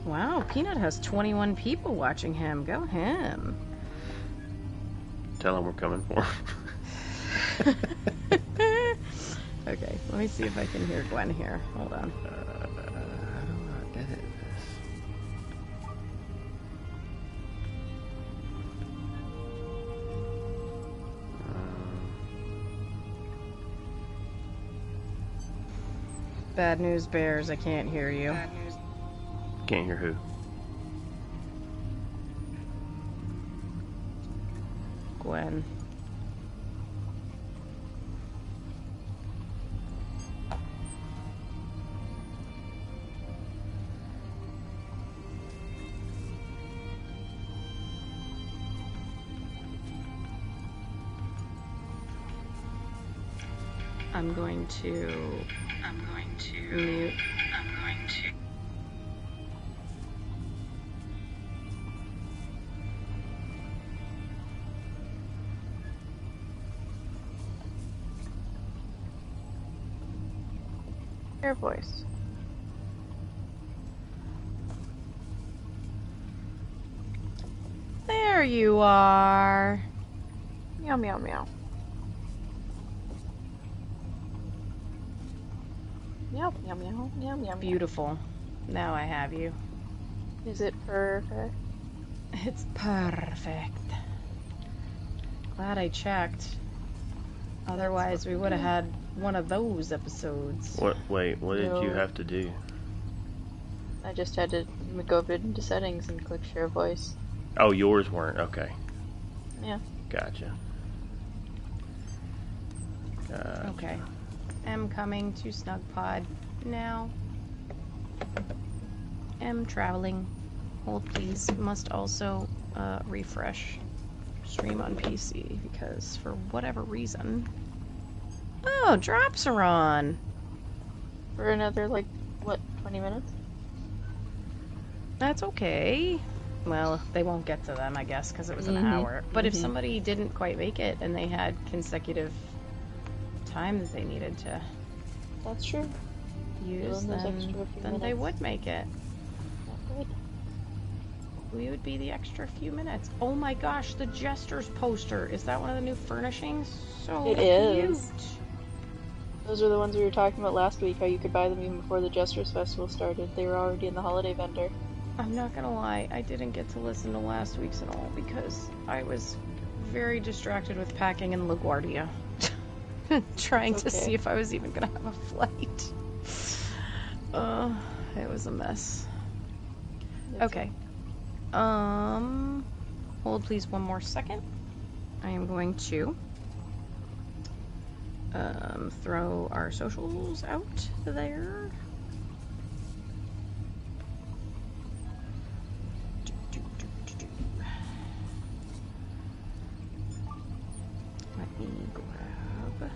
Wow, Peanut has 21 people watching him. Go him. Tell him we're coming for him. Okay, let me see if I can hear Gwen here. Hold on. How do I edit this? Bad news bears, I can't hear you. Can't hear who? Gwen. I'm going to mute. Your voice. There you are. Meow meow meow. Meow meow meow meow meow. Beautiful. Now I have you. Is it perfect? It's perfect. Glad I checked. Otherwise, we would have had one of those episodes. Wait, what did you have to do? I just had to go into settings and click share voice. Oh, yours weren't. Okay. Yeah. Gotcha. Okay. I'm coming to Snugpod now. Am traveling. Hold please. Must also refresh stream on PC because for whatever reason. Oh, drops are on. For another, like, what, 20 minutes? That's okay. Well, they won't get to them, I guess, because it was an hour. But if somebody didn't quite make it and they had consecutive time that they needed to That's true. use, then they would make it. That would. We would be the extra few minutes. Oh my gosh, the Jester's poster. Is that one of the new furnishings? So It cute. is. Those are the ones we were talking about last week, how you could buy them even before the Jesters Festival started. They were already in the holiday vendor. I'm not gonna lie, I didn't get to listen to last week's at all because I was very distracted with packing in LaGuardia. Trying to see if I was even gonna have a flight. It was a mess. Okay. Hold please one more second. I am going to throw our socials out there. Let me grab.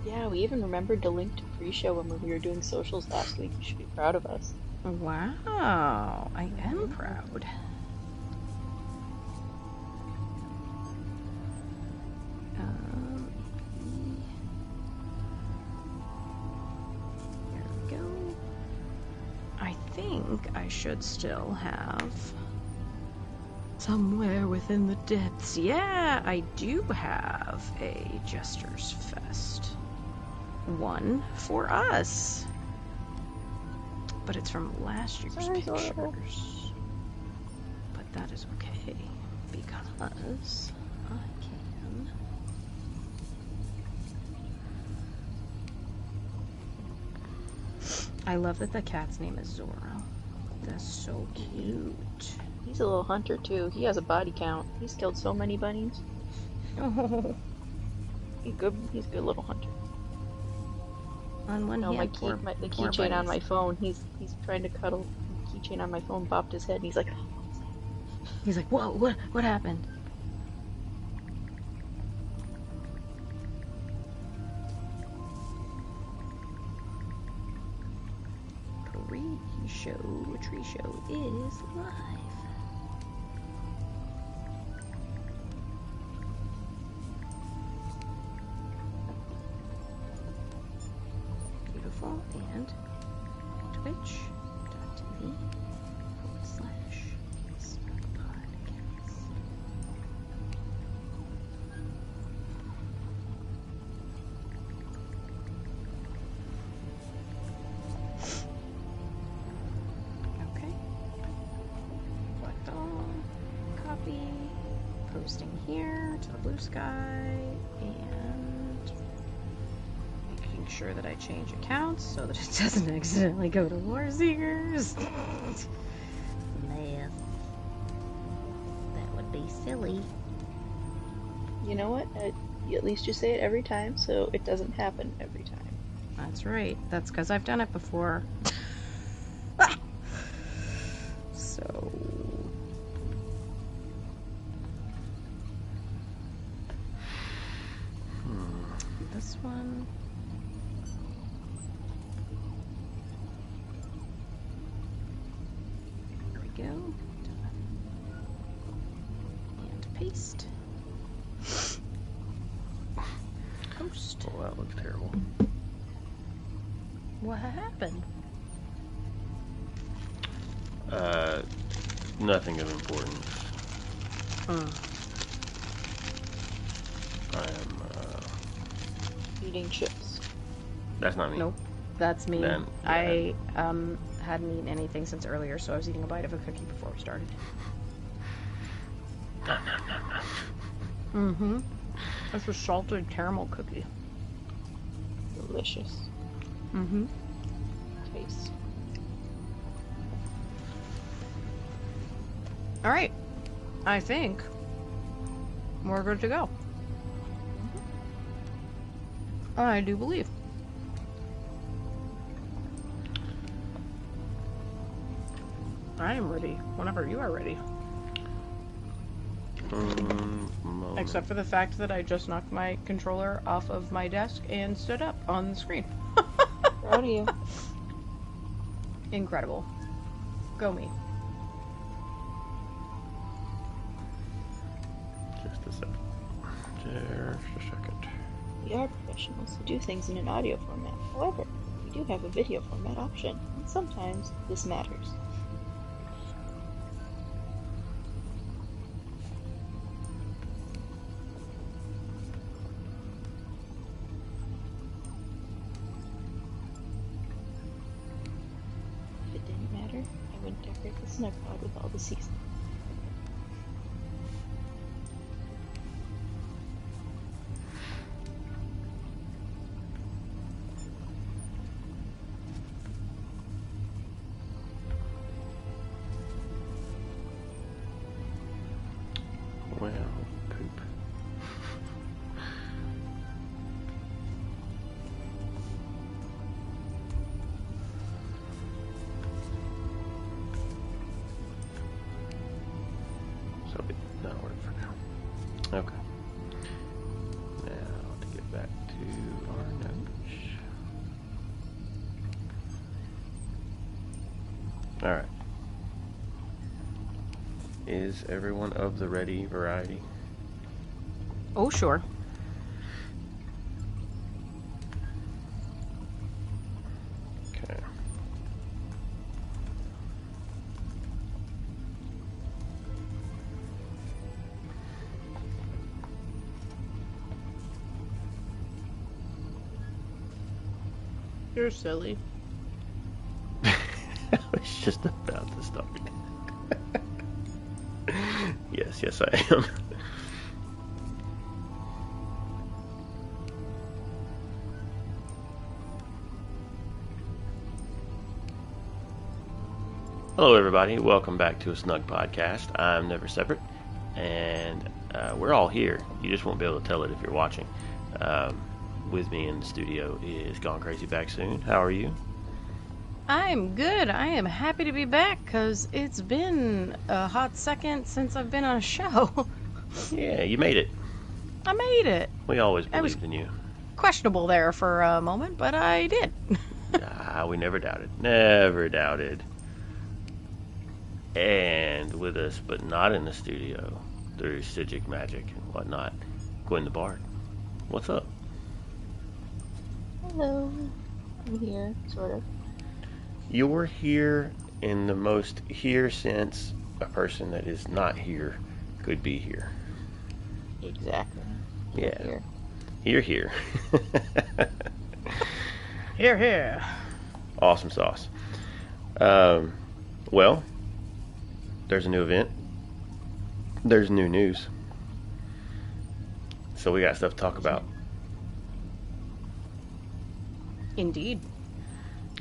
Yeah, we even remembered to link to pre-show when we were doing socials last week. You should be proud of us. Wow, I am proud. There we go. I think I should still have somewhere within the depths. Yeah, I do have a Jester's Fest. One for us. But it's from last year's pictures. But that is okay, because I can... I love that the cat's name is Zorro. That's so cute. He's a little hunter too. He has a body count. He's killed so many bunnies. Oh. He's a good little hunter. On one hand, the keychain on my phone. He's trying to cuddle the keychain on my phone. Bopped his head, and he's like, whoa, what happened? Tree show is live. Beautiful. And twitch.tv here to the blue sky, and making sure that I change accounts so that it doesn't accidentally go to Lore Seekers. Math. That would be silly. You know what? At least you say it every time, so it doesn't happen every time. That's right. That's because I've done it before. So... this one. There we go. Done. And paste. Post. Oh, that looks terrible. What happened? Nothing of importance. I am, Eating chips. that's not me. Nope. That's me. Then, I hadn't eaten anything since earlier, so I was eating a bite of a cookie before we started. Mm-hmm. That's a salted caramel cookie. Delicious. Mm-hmm. Taste. All right. I think we're good to go. I do believe. I am ready whenever you are ready. Moment. Except for the fact that I just knocked my controller off of my desk and stood up on the screen. Proud of you. Incredible. Go me. Just a second. Just a second. We are professionals who do things in an audio format. However, we do have a video format option, and sometimes this matters. If it didn't matter, I wouldn't decorate the Snugpod with all the seasons. Well, poop. So that'll work for now. Okay. Now to get back to our notes. All right. Is everyone of the ready variety? Oh, sure. Okay. You're silly. I was just about to start. Yes, I am. Hello, everybody. Welcome back to a Snug Podcast. I'm Never Separate, and we're all here. You just won't be able to tell it if you're watching. With me in the studio is Gone Crazy Back Soon. How are you? I'm good. I am happy to be back because it's been a hot second since I've been on a show. Yeah, you made it. I made it. We always I was- believed in you. Questionable there for a moment, but I did. We never doubted. Never doubted. And with us, but not in the studio, through Stygic magic and whatnot, Gwen the Bard. What's up? Hello. I'm here, sort of. You're here in the most here sense a person that is not here could be here. Exactly. Yeah. Here. Here. Here, here. Awesome sauce. Well, there's a new event. There's new news. So we got stuff to talk about. Indeed.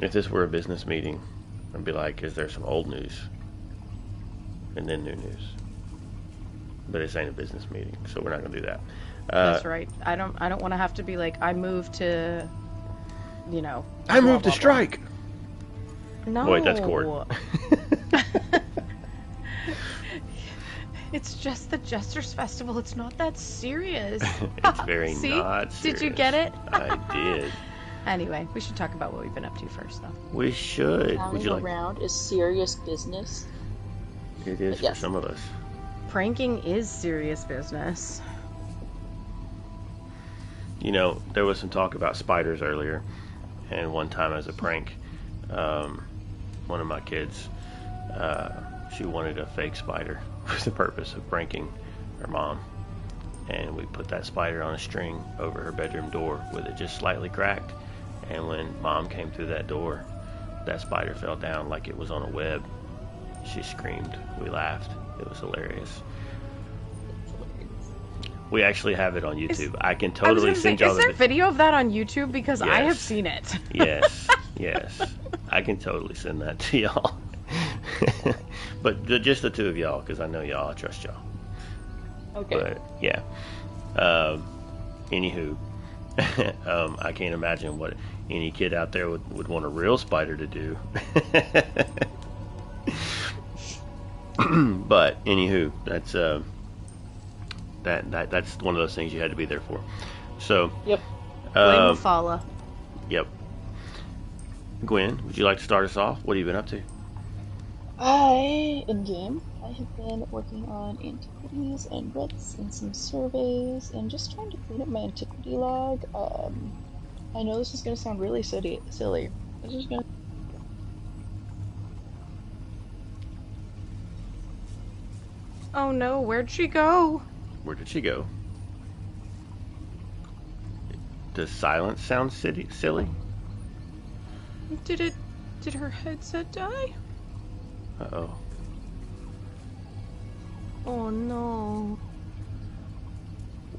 If this were a business meeting, I'd be like, is there some old news? And then new news. But this ain't a business meeting, so we're not going to do that. That's right. I don't want to have to be like, I moved to, you know. I blah, moved to blah, strike. blah. No. Wait, that's court. It's just the Jester's Festival. It's not that serious. It's very See? not serious. Did you get it? I did. Anyway, we should talk about what we've been up to first, though. We should. Flying Would you like? around is serious business. It is for Yes. some of us. Pranking is serious business. You know, there was some talk about spiders earlier, and one time as a prank, one of my kids, she wanted a fake spider for the purpose of pranking her mom, and we put that spider on a string over her bedroom door with it just slightly cracked, and when mom came through that door, that spider fell down like it was on a web. She screamed. We laughed. It was hilarious. We actually have it on YouTube. I can totally send y'all is there video of that on YouTube? Because I have Yes. seen it. Yes, yes. I can totally send that to y'all. But just the two of y'all, because I know y'all. I trust y'all. Okay. But yeah. Anywho, I can't imagine what any kid out there would want a real spider to do. But anywho, that's that's one of those things you had to be there for. So Yep. Blame Mufala. yep. Gwen, would you like to start us off? What have you been up to? In game, I have been working on antiquities and writs and some surveys and just trying to clean up my antiquity log. I know this is going to sound really silly. This is going to... Oh no, where'd she go? Where did she go? Does silence sound silly? Did her headset die? Uh-oh. Oh no.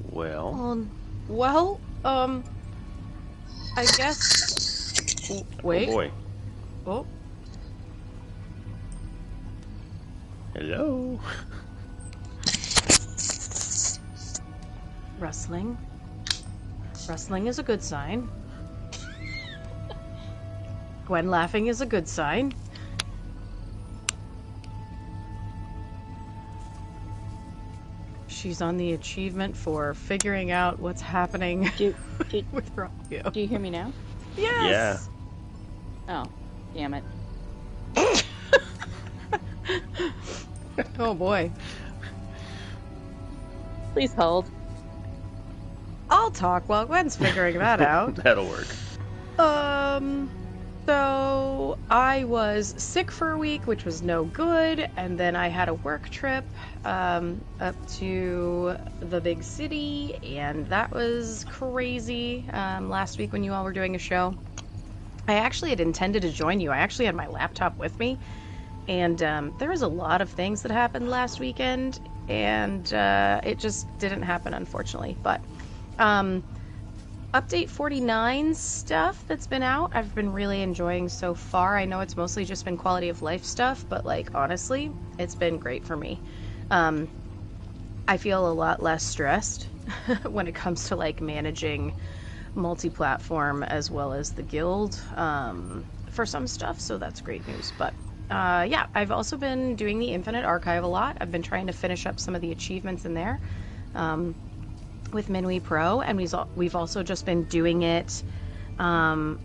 Well, Well, I guess. Wait. oh boy. Oh. Hello. Rustling. Rustling is a good sign. Gwen laughing is a good sign. She's on the achievement for figuring out what's happening Do with Rockio. you hear me now? Yes. Oh, damn it. Oh boy. Please hold. I'll talk while Gwen's figuring that out. That'll work. So I was sick for a week, which was no good, and then I had a work trip up to the big city, and that was crazy. Last week when you all were doing a show, I actually had intended to join you. I actually had my laptop with me, and there was a lot of things that happened last weekend, and it just didn't happen, unfortunately. But Update 49 stuff that's been out, I've been really enjoying so far. I know it's mostly just been quality of life stuff, but like honestly, it's been great for me. I feel a lot less stressed when it comes to like managing multi-platform as well as the guild for some stuff, so that's great news. But yeah, I've also been doing the Infinite Archive a lot. I've been trying to finish up some of the achievements in there. With Minwi Pro, and we've also just been doing it to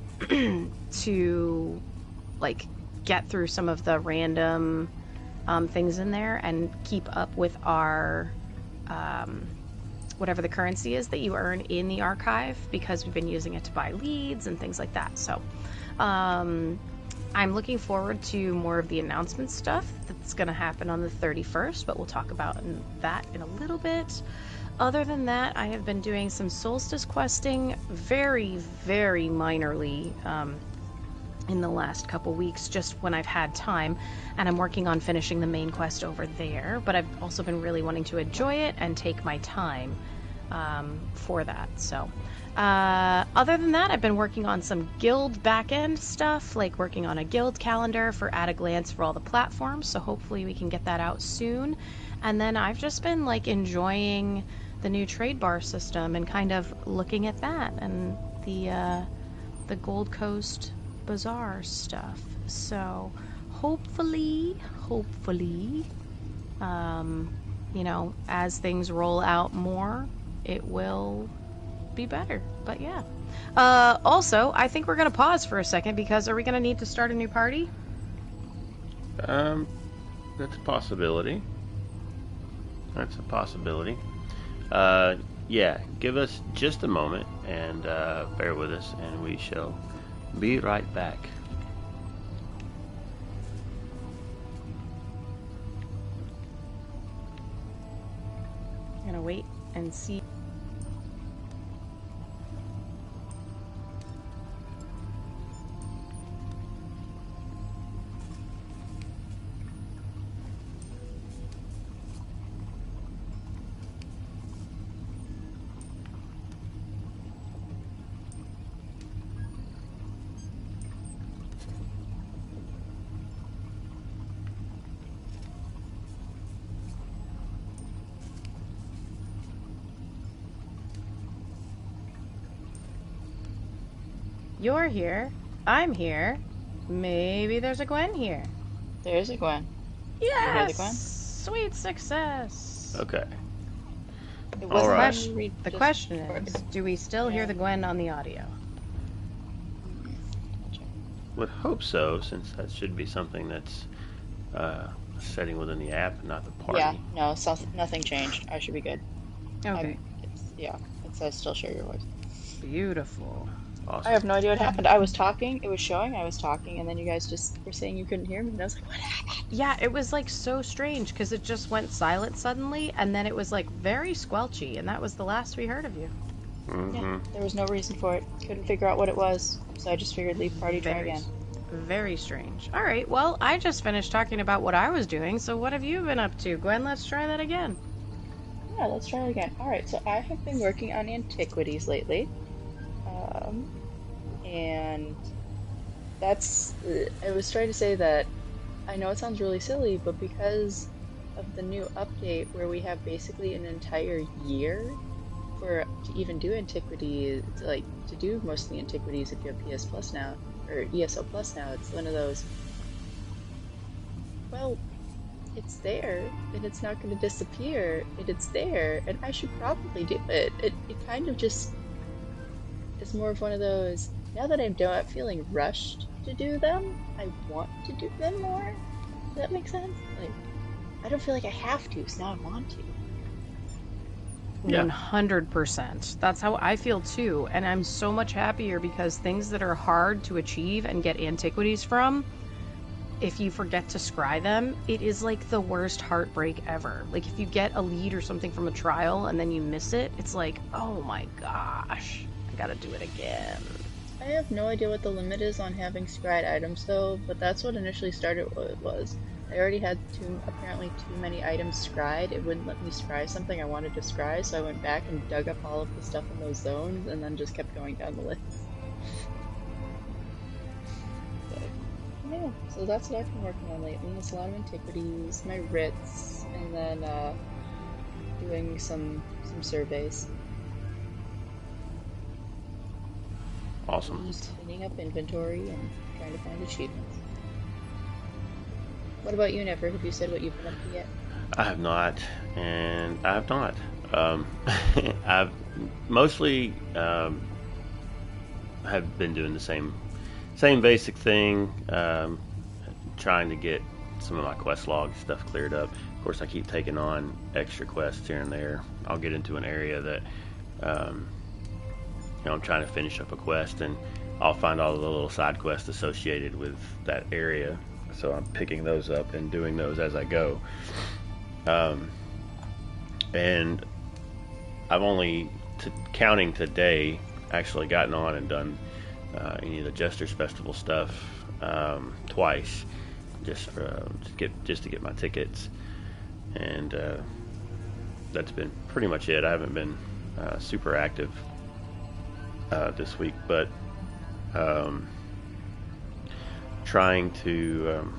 like get through some of the random things in there and keep up with our whatever the currency is that you earn in the archive, because we've been using it to buy leads and things like that. So I'm looking forward to more of the announcement stuff that's going to happen on the 31st, but we'll talk about that in a little bit. Other than that, I have been doing some solstice questing very, very minorly in the last couple weeks, just when I've had time, and I'm working on finishing the main quest over there, but I've also been really wanting to enjoy it and take my time for that. So other than that, I've been working on some guild back-end stuff, like working on a guild calendar for at a glance for all the platforms, so hopefully we can get that out soon. And then I've just been like enjoying the new trade bar system and kind of looking at that and the Gold Coast Bazaar stuff. So hopefully, you know, as things roll out more, it will be better. But yeah. Also, I think we're going to pause for a second because are we going to need to start a new party? That's a possibility. Yeah, give us just a moment and bear with us, and we shall be right back. I'm going to wait and see. You're here. I'm here. Maybe there's a Gwen here. There's a Gwen. Yes! the Gwen? Sweet success. Okay. It All right. The question is, do we still hear the Gwen on the audio? Would hope so, since that should be something that's a setting within the app and not the party. Yeah, no, nothing changed. I should be good. Okay. It says still share your voice. Beautiful. Awesome. I have no idea what happened. I was talking, it was showing I was talking, and then you guys just were saying you couldn't hear me, and I was like, what happened? Yeah, it was like so strange because it just went silent suddenly, and then it was like very squelchy, and that was the last we heard of you. Mm-hmm. Yeah, there was no reason for it. Couldn't figure out what it was, so I just figured leave party, try again. Very strange. All right, well, I just finished talking about what I was doing, so what have you been up to? Gwen, let's try that again. Yeah, let's try it again. Alright, so I have been working on antiquities lately. And that's... I was trying to say that I know it sounds really silly, but because of the new update where we have basically an entire year to even do antiquities, like to do most of the antiquities if you have PS Plus now, or ESO Plus now, it's one of those, well, it's there, and it's not going to disappear, and it's there, and I should probably do it. It kind of just is more of one of those, now that I'm not feeling rushed to do them, I want to do them more. Does that make sense? Like, I don't feel like I have to, so now I want to. Yeah. 100%. That's how I feel too, and I'm so much happier because things that are hard to achieve and get antiquities from, if you forget to scry them, it is like the worst heartbreak ever. Like if you get a lead or something from a trial and then you miss it, it's like, oh my gosh, I gotta do it again. I have no idea what the limit is on having scried items though, but that's what initially started what it was. I already had apparently too many items scried. It wouldn't let me scry something I wanted to scry, so I went back and dug up all of the stuff in those zones and then just kept going down the list. Yeah, so that's what I've been working on lately. It's a lot of antiquities, my writs, and then doing some surveys. Awesome. Just cleaning up inventory and trying to find achievements. What about you, Never? Have you said what you've been up to yet? I have not, and I have not. I've mostly have been doing the same basic thing, trying to get some of my quest log stuff cleared up. Of course, I keep taking on extra quests here and there. I'll get into an area that I'm trying to finish up a quest, and I'll find all the little side quests associated with that area. So I'm picking those up and doing those as I go. And I've only, counting today, actually gotten on and done any of the Jester's Festival stuff twice, just to get my tickets, and that's been pretty much it. I haven't been super active this week, but trying to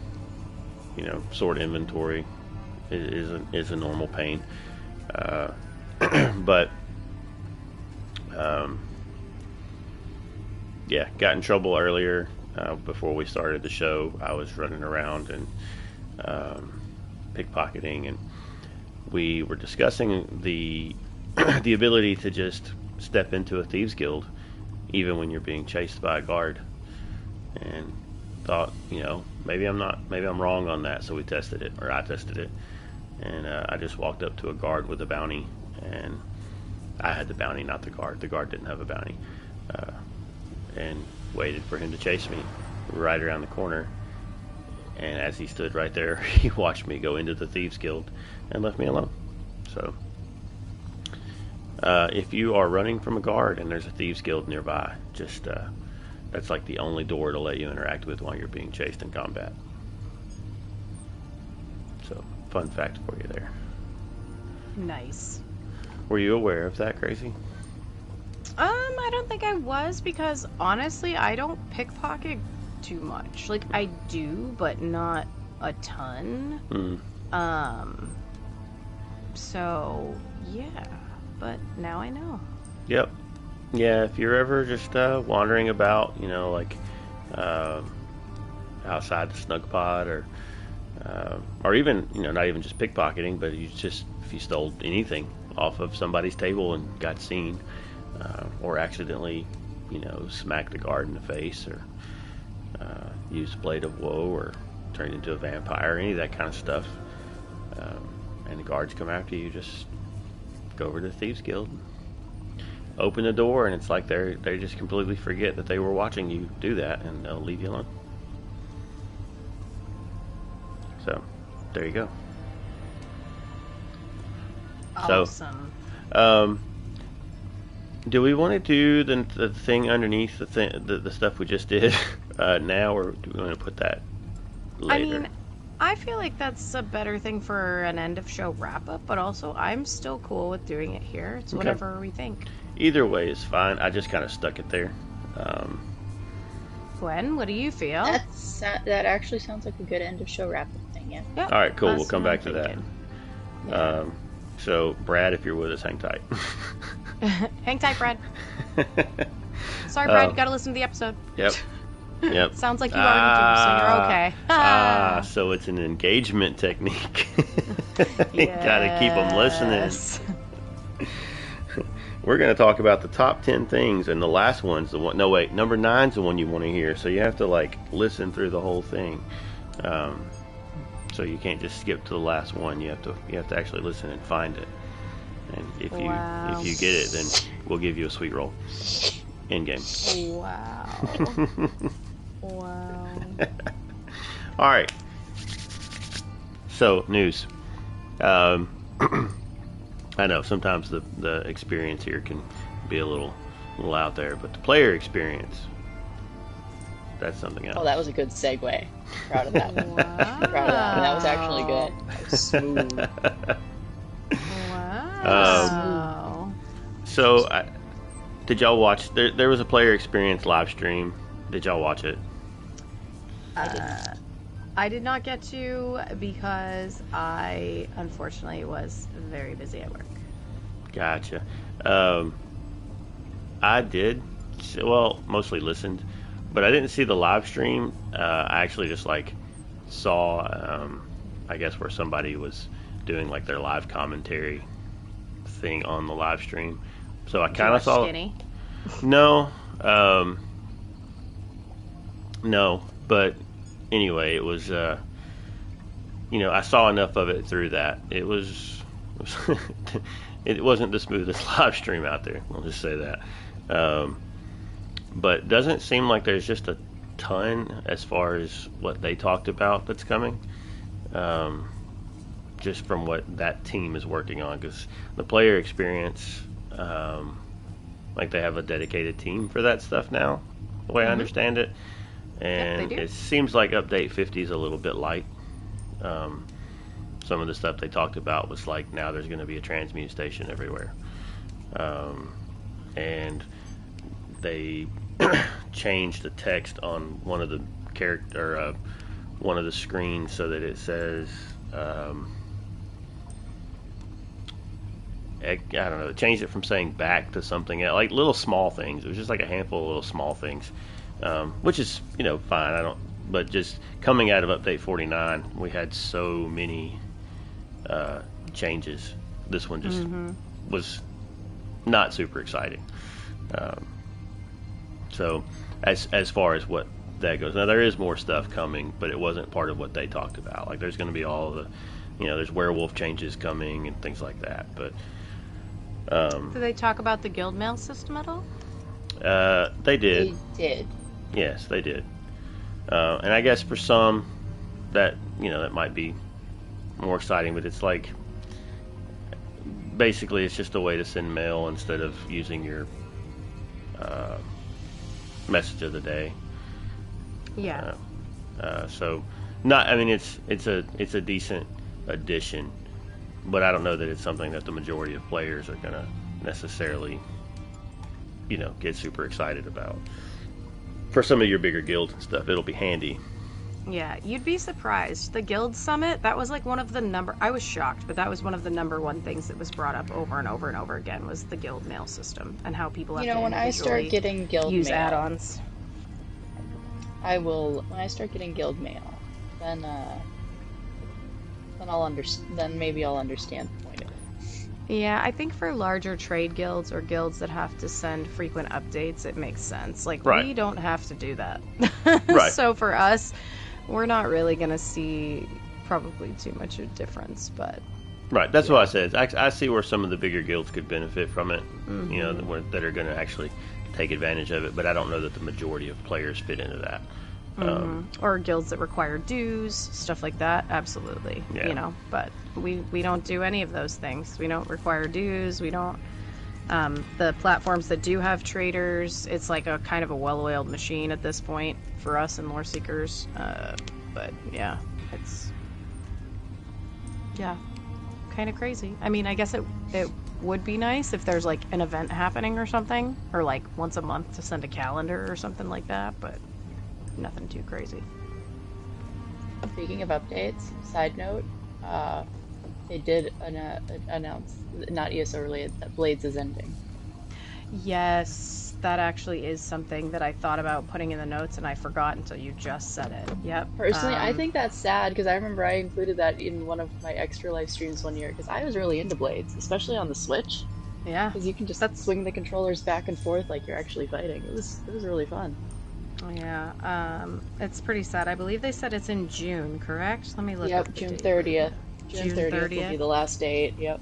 sort inventory is a normal pain, but yeah, got in trouble earlier before we started the show. I was running around and pickpocketing, and we were discussing the the ability to just step into a thieves guild even when you're being chased by a guard, and thought, maybe I'm wrong on that. So we tested it, or I tested it, and I just walked up to a guard with a bounty, and I had the bounty, not the guard. The guard didn't have a bounty, and waited for him to chase me right around the corner. And as he stood right there, he watched me go into the thieves guild and left me alone. So if you are running from a guard and there's a thieves guild nearby, just that's like the only door to let you interact with while you're being chased in combat. So, fun fact for you there. Nice. Were you aware of that, Crazy? I don't think I was, because honestly, I don't pickpocket too much. Like, I do, but not a ton. So, yeah. But now I know. Yep. Yeah, if you're ever just wandering about, outside the Snugpod, or even, not even just pickpocketing, but if you stole anything off of somebody's table and got seen, or accidentally, smacked a guard in the face, or used a blade of woe, or turned into a vampire, any of that kind of stuff, and the guards come after you, just go over to the Thieves Guild, open the door, and it's like they just completely forget that they were watching you do that, and they'll leave you alone. So, there you go. Awesome. So, do we want to do the thing underneath the stuff we just did now, or do we want to put that later? I mean, I feel like that's a better thing for an end of show wrap up, but also I'm still cool with doing it here. It's whatever we think. Either way is fine. I just kind of stuck it there. Gwen, what do you feel? That actually sounds like a good end of show wrap up thing, yeah. Yep, all right, cool. that's We'll come what I'm back to that. thinking. Yeah. So, Brad, if you're with us, hang tight. Hang tight, Brad. Sorry, Brad, you gotta listen to the episode. Yep. Sounds like you already do, so you're okay. So it's an engagement technique. You gotta keep them listening. We're going to talk about the top 10 things, and the last one's the one. No, wait, number 9's the one you want to hear. So you have to listen through the whole thing. So you can't just skip to the last one. You have to actually listen and find it. And if you get it, then we'll give you a sweet roll in game. Wow. Wow. All right. So news. I know sometimes the experience here can be a little out there, but the player experience, that's something else. Oh, that was a good segue. Proud of that. Wow. Proud of that. That was actually good. That was smooth. Wow. So, did y'all watch? There was a player experience live stream. Did y'all watch it? I did not get to, because I unfortunately was very busy at work. Gotcha. I did. Well, mostly listened, but I didn't see the live stream. I actually just saw, I guess, where somebody was doing their live commentary thing on the live stream. So I kind of saw. Skinny? No, no, but anyway, it was. I saw enough of it through that. It wasn't the smoothest live stream out there. I'll just say that. But it doesn't seem like there's just a ton as far as what they talked about that's coming. Just from what that team is working on, because the player experience, they have a dedicated team for that stuff now, the way I understand it. And they do. It seems like update 50 is a little bit light. Some of the stuff they talked about was now there's going to be a transmute station everywhere. and they changed the text on one of the one of the screens so that it says, I don't know, changed it from saying back to something else, like little small things. It was just like a handful of little small things, which is, fine. But just coming out of update 49, we had so many changes. This one just was not super exciting. So as far as what that goes, now there is more stuff coming, but it wasn't part of what they talked about. Like there's going to be all the, there's werewolf changes coming and things like that. But did they talk about the guild mail system at all? they did. They did. Yes, they did. And I guess for some, that that might be more exciting. But it's like basically it's just a way to send mail instead of using your message of the day. Yeah. So not. I mean, it's a decent addition, but I don't know that it's something that the majority of players are gonna necessarily, get super excited about. For some of your bigger guilds and stuff, it'll be handy. Yeah, you'd be surprised. The Guild Summit, that was like one of the I was shocked, but that was one of the number one things that was brought up over and over and over again was the guild mail system and how people have to when I start getting guild use mail, add-ons. when I start getting guild mail, then then maybe I'll understand the point of it. Yeah, I think for larger trade guilds or guilds that have to send frequent updates, it makes sense. Like, Right. we don't have to do that. Right. So for us, we're not really going to see probably too much of a difference, but... Right, that's what I said. I see where some of the bigger guilds could benefit from it, that are going to actually take advantage of it, but I don't know that the majority of players fit into that. Or guilds that require dues, stuff like that, absolutely. Yeah. But we don't do any of those things. We don't require dues. We don't. The platforms that do have traders, it's like a kind of a well-oiled machine at this point for us and lore seekers. But yeah, it's kind of crazy. I mean, I guess it would be nice if there's like an event happening or something, or like once a month to send a calendar or something like that, but nothing too crazy. Speaking of updates, side note, they did announce, not ESO related, that Blades is ending. Yes, that actually is something that I thought about putting in the notes and I forgot until you just said it. Yep. Personally, I think that's sad because I remember I included that in one of my extra live streams one year because I was really into Blades, especially on the Switch. Yeah. Because you can just swing the controllers back and forth like you're actually fighting. It was really fun. Yeah, it's pretty sad. I believe they said it's in June, correct? Let me look up the June date. 30th. June June 30th will 30th? be the last date. Yep.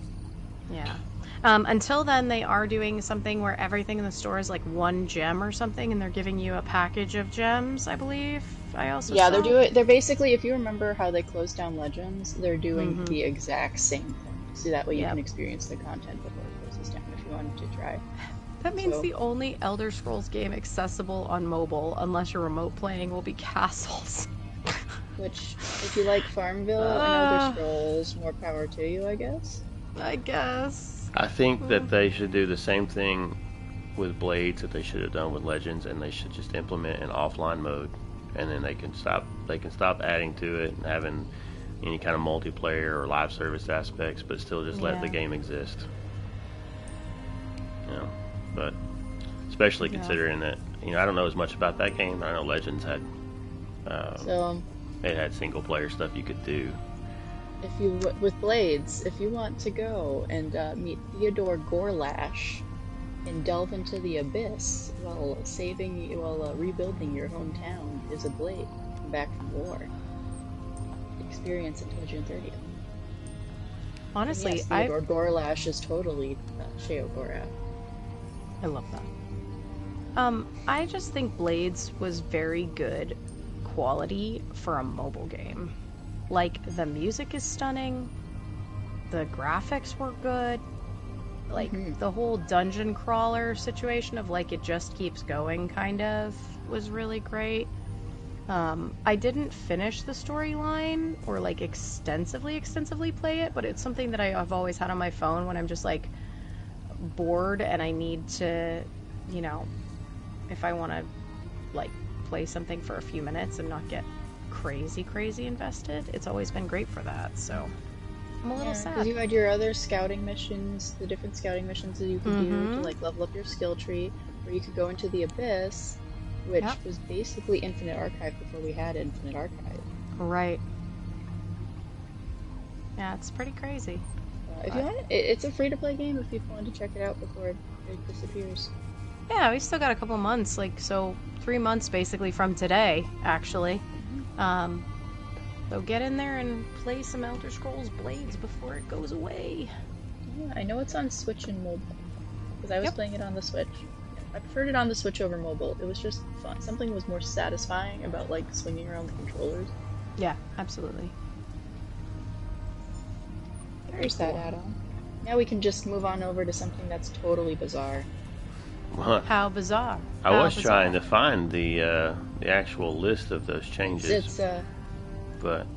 Yeah. Until then, they are doing something where everything in the store is like one gem or something, and they're giving you a package of gems, I believe. I also saw. They're basically, if you remember how they closed down Legends, they're doing the exact same thing. So that way you can experience the content before it closes down if you wanted to try. That means the only Elder Scrolls game accessible on mobile, unless you're remote playing, will be Castles. Which, if you like Farmville and Elder Scrolls, more power to you, I guess. I guess. I think that they should do the same thing with Blades that they should have done with Legends, and they should just implement an offline mode, and then they can stop adding to it and having any kind of multiplayer or live service aspects, but still just let the game exist. But especially considering that I don't know as much about that game. I know Legends had it had single player stuff you could do. With Blades, if you want to go and meet Theodore Gorlash and delve into the abyss while rebuilding your hometown as a blade back from war, experience until June 30th. Honestly, yes, Theodore Gorlash is totally Sheogorath. I love that. I just think Blades was very good quality for a mobile game. Like, the music is stunning, the graphics were good, like, the whole dungeon crawler situation of, like, it just keeps going, kind of, was really great. I didn't finish the storyline, or, like, extensively play it, but it's something that I've always had on my phone when I'm just, like, bored and I need to, you know, if I want to, like, play something for a few minutes and not get crazy invested, it's always been great for that, so I'm a little sad. Because you had your other scouting missions, the different scouting missions that you could do to, like, level up your skill tree, or you could go into the Abyss, which was basically Infinite Archive before we had Infinite Archive. Right. Yeah, it's pretty crazy. If you want, it's a free-to-play game if you want to check it out before it disappears. Yeah, we still got a couple months, like, so 3 months basically from today, actually. So get in there and play some Elder Scrolls Blades before it goes away. Yeah, I know it's on Switch and mobile, because I was playing it on the Switch. I preferred it on the Switch over mobile. It was just fun. Something was more satisfying about, like, swinging around the controllers. Yeah, absolutely. There's that add-on. Now we can just move on over to something that's totally bizarre. What? How bizarre. I was trying to find the actual list of those changes. It's but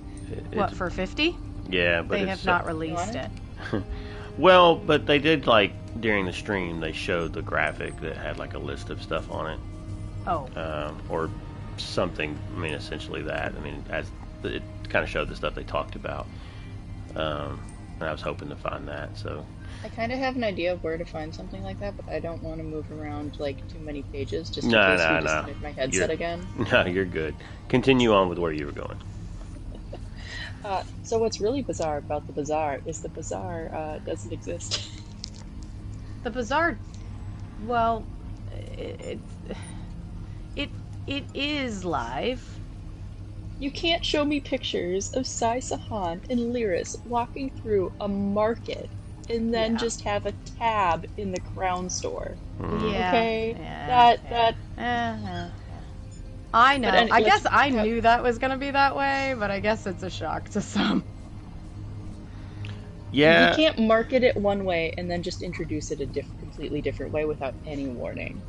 what, for 50? Yeah, but they have not released it. Well, but they did, like, during the stream, they showed the graphic that had, like, a list of stuff on it. Oh. Or something. I mean, essentially that. I mean, as it kind of showed the stuff they talked about. And I was hoping to find that, so. I kind of have an idea of where to find something like that, but I don't want to move around, like, too many pages just in case we disconnect my headset again. No, you're good. Continue on with where you were going. So what's really bizarre about the bazaar is the bazaar doesn't exist. The bazaar, well, it is live. You can't show me pictures of Sai Sahan and Lyris walking through a market and then just have a tab in the crown store. Yeah. Okay? I know. I guess I knew that was going to be that way, but I guess it's a shock to some. Yeah. You can't market it one way and then just introduce it a completely different way without any warning.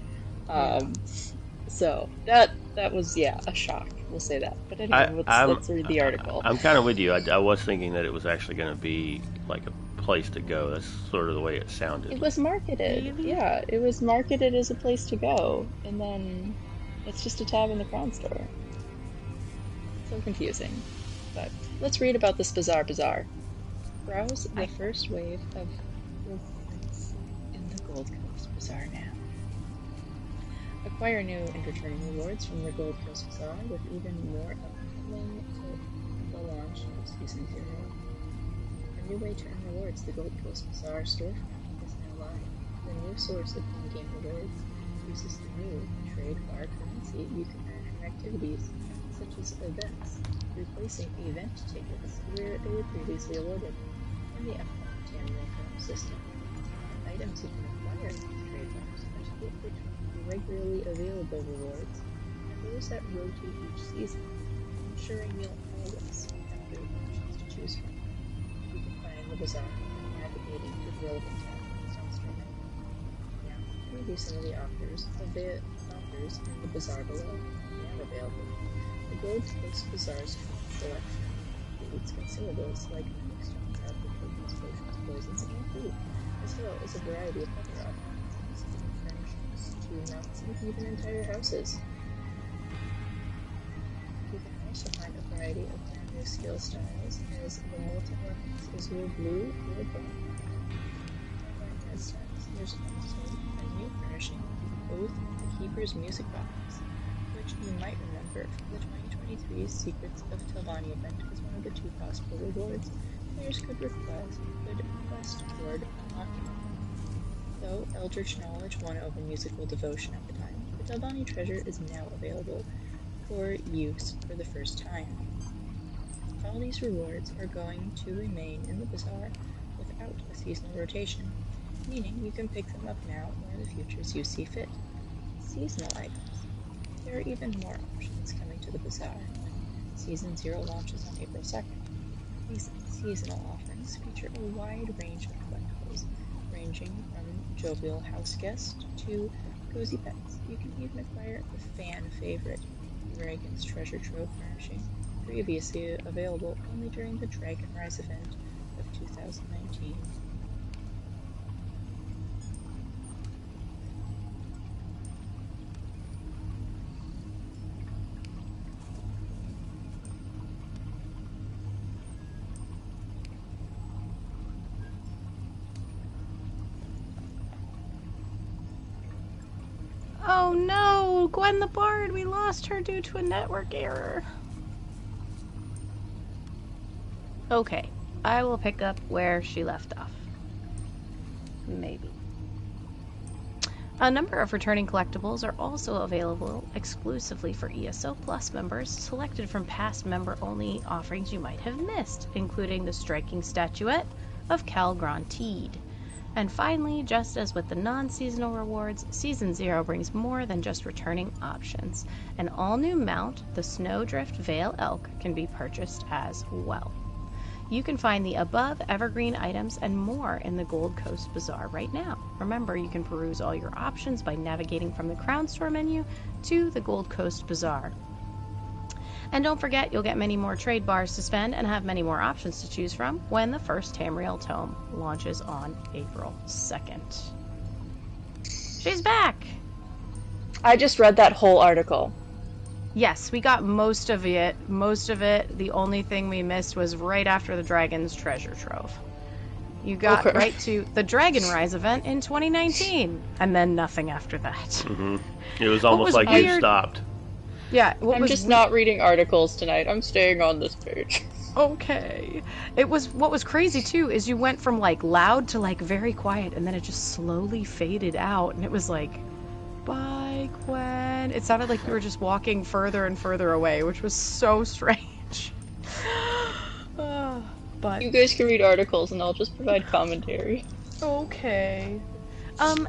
So that was a shock. We'll say that. But anyway, let's read the article. I'm kind of with you. I was thinking that it was actually going to be like a place to go. That's sort of the way it sounded. It was marketed. Really? Yeah, it was marketed as a place to go, and then it's just a tab in the crown store. So confusing. But let's read about this bizarre bazaar. Browse the first wave of rewards in the Gold Coast Bazaar now. Acquire new and returning rewards from the Gold Coast Bazaar with even more upcoming to the launch of Season 0. A new way to earn rewards, the Gold Coast Bazaar storefront is now live. The new source of in-game rewards uses the new trade bar currency you can earn from activities such as events, replacing event tickets where they were previously awarded in the upcoming annual film system. Items you can acquire from trade bars are split between regularly available rewards and those that rotate each season, ensuring you'll always have great options to choose from. You can find the bazaar by navigating to the relevant tabs on screen. Now, review some of the offers in the bazaar below and available. The Gold Coast Bazaar's selection includes consumables like magic stones, applications, potions, poisons, and food, as well as a variety of other offerings, furnishings, mounts, and even entire houses. You can also find a variety of brand new skill styles, as the multi-weapons Azure Blue or Black. Red styles. There's also a new furnishing, Oath of the Keeper's Music Box, which you might remember from the 2023 Secrets of Telvanni event as one of the 2 possible rewards players could quest toward unlocking. Though Eldritch Knowledge won over Musical Devotion at the time, the Telvanni treasure is now available for use for the first time. All these rewards are going to remain in the bazaar without a seasonal rotation, meaning you can pick them up now or in the future as you see fit. Seasonal items. There are even more options coming to the bazaar when Season 0 launches on April 2nd. These seasonal offerings feature a wide range of collectibles, ranging from jovial house guest to cozy pets. You can even acquire the fan favorite, Dragon's Treasure Trove furnishing, previously available only during the Dragon Rise event of 2019. Oh no, Gwen the Bard, we lost her due to a network error. Okay, I will pick up where she left off. Maybe. A number of returning collectibles are also available exclusively for ESO Plus members, selected from past member-only offerings you might have missed, including the striking statuette of Cal Grantide. And finally, just as with the non-seasonal rewards, Season 0 brings more than just returning options. An all-new mount, the Snowdrift Veil Elk, can be purchased as well. You can find the above evergreen items and more in the Gold Coast Bazaar right now. Remember, you can peruse all your options by navigating from the Crown Store menu to the Gold Coast Bazaar. And don't forget, you'll get many more trade bars to spend and have many more options to choose from when the first Tamriel Tome launches on April 2nd. She's back! I just read that whole article. Yes, we got most of it. The only thing we missed was right after the Dragon's Treasure Trove. You got right to the Dragon Rise event in 2019, and then nothing after that. Mm-hmm. It was almost like you stopped. Yeah, I'm just not reading articles tonight. I'm staying on this page. Okay. What was crazy too is you went from like loud to like very quiet, and then it just slowly faded out, and it was like, bye, Gwen. It sounded like you were just walking further and further away, which was so strange. But you guys can read articles, and I'll just provide commentary. Okay.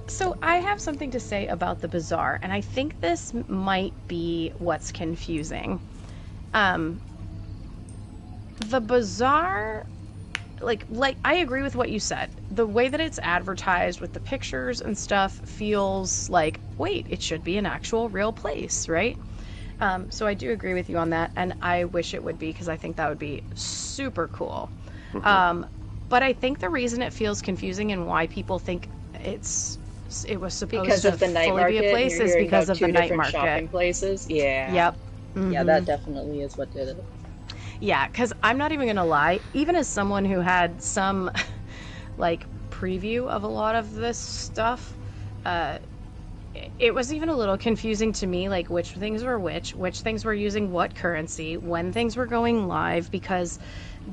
So I have something to say about the bazaar, and I think this might be what's confusing. The bazaar, like I agree with what you said. The way that it's advertised with the pictures and stuff feels like, wait, it should be an actual real place, right? So I do agree with you on that, and I wish it would be, because I think that would be super cool. But I think the reason it feels confusing and why people think it was supposed to fully be a place is because of the night market. Shopping places. Yeah. Yep. Mm-hmm. Yeah, that definitely is what did it. Yeah, because I'm not even gonna lie, even as someone who had some like preview of a lot of this stuff, it was even a little confusing to me, like which things were which things were using what currency, when things were going live, because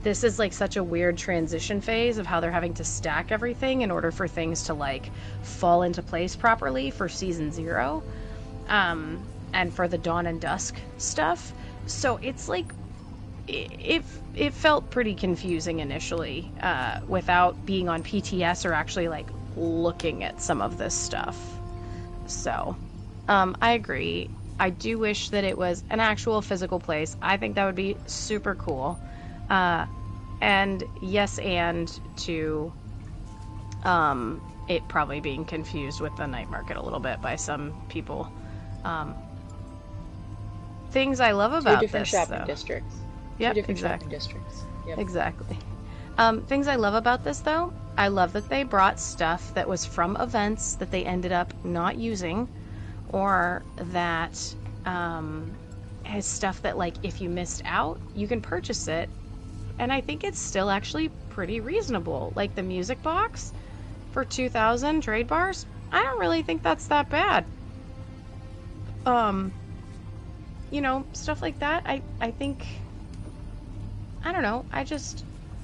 this is like such a weird transition phase of how they're having to stack everything in order for things to like fall into place properly for Season 0, and for the Dawn and Dusk stuff. So it's like it felt pretty confusing initially, without being on PTS or actually like looking at some of this stuff. So I agree. I do wish that it was an actual physical place. I think that would be super cool. And yes, and to it probably being confused with the night market a little bit by some people. Things I love about Two different this, shopping though. districts. Yep, Two different exactly. shopping districts. Yep. Exactly. Things I love about this, though, I love that they brought stuff that was from events that they ended up not using, or that has stuff that, like, if you missed out, you can purchase it. And I think it's still actually pretty reasonable. Like the music box for 2,000 trade bars, I don't really think that's that bad. You know, stuff like that, I think, I don't know,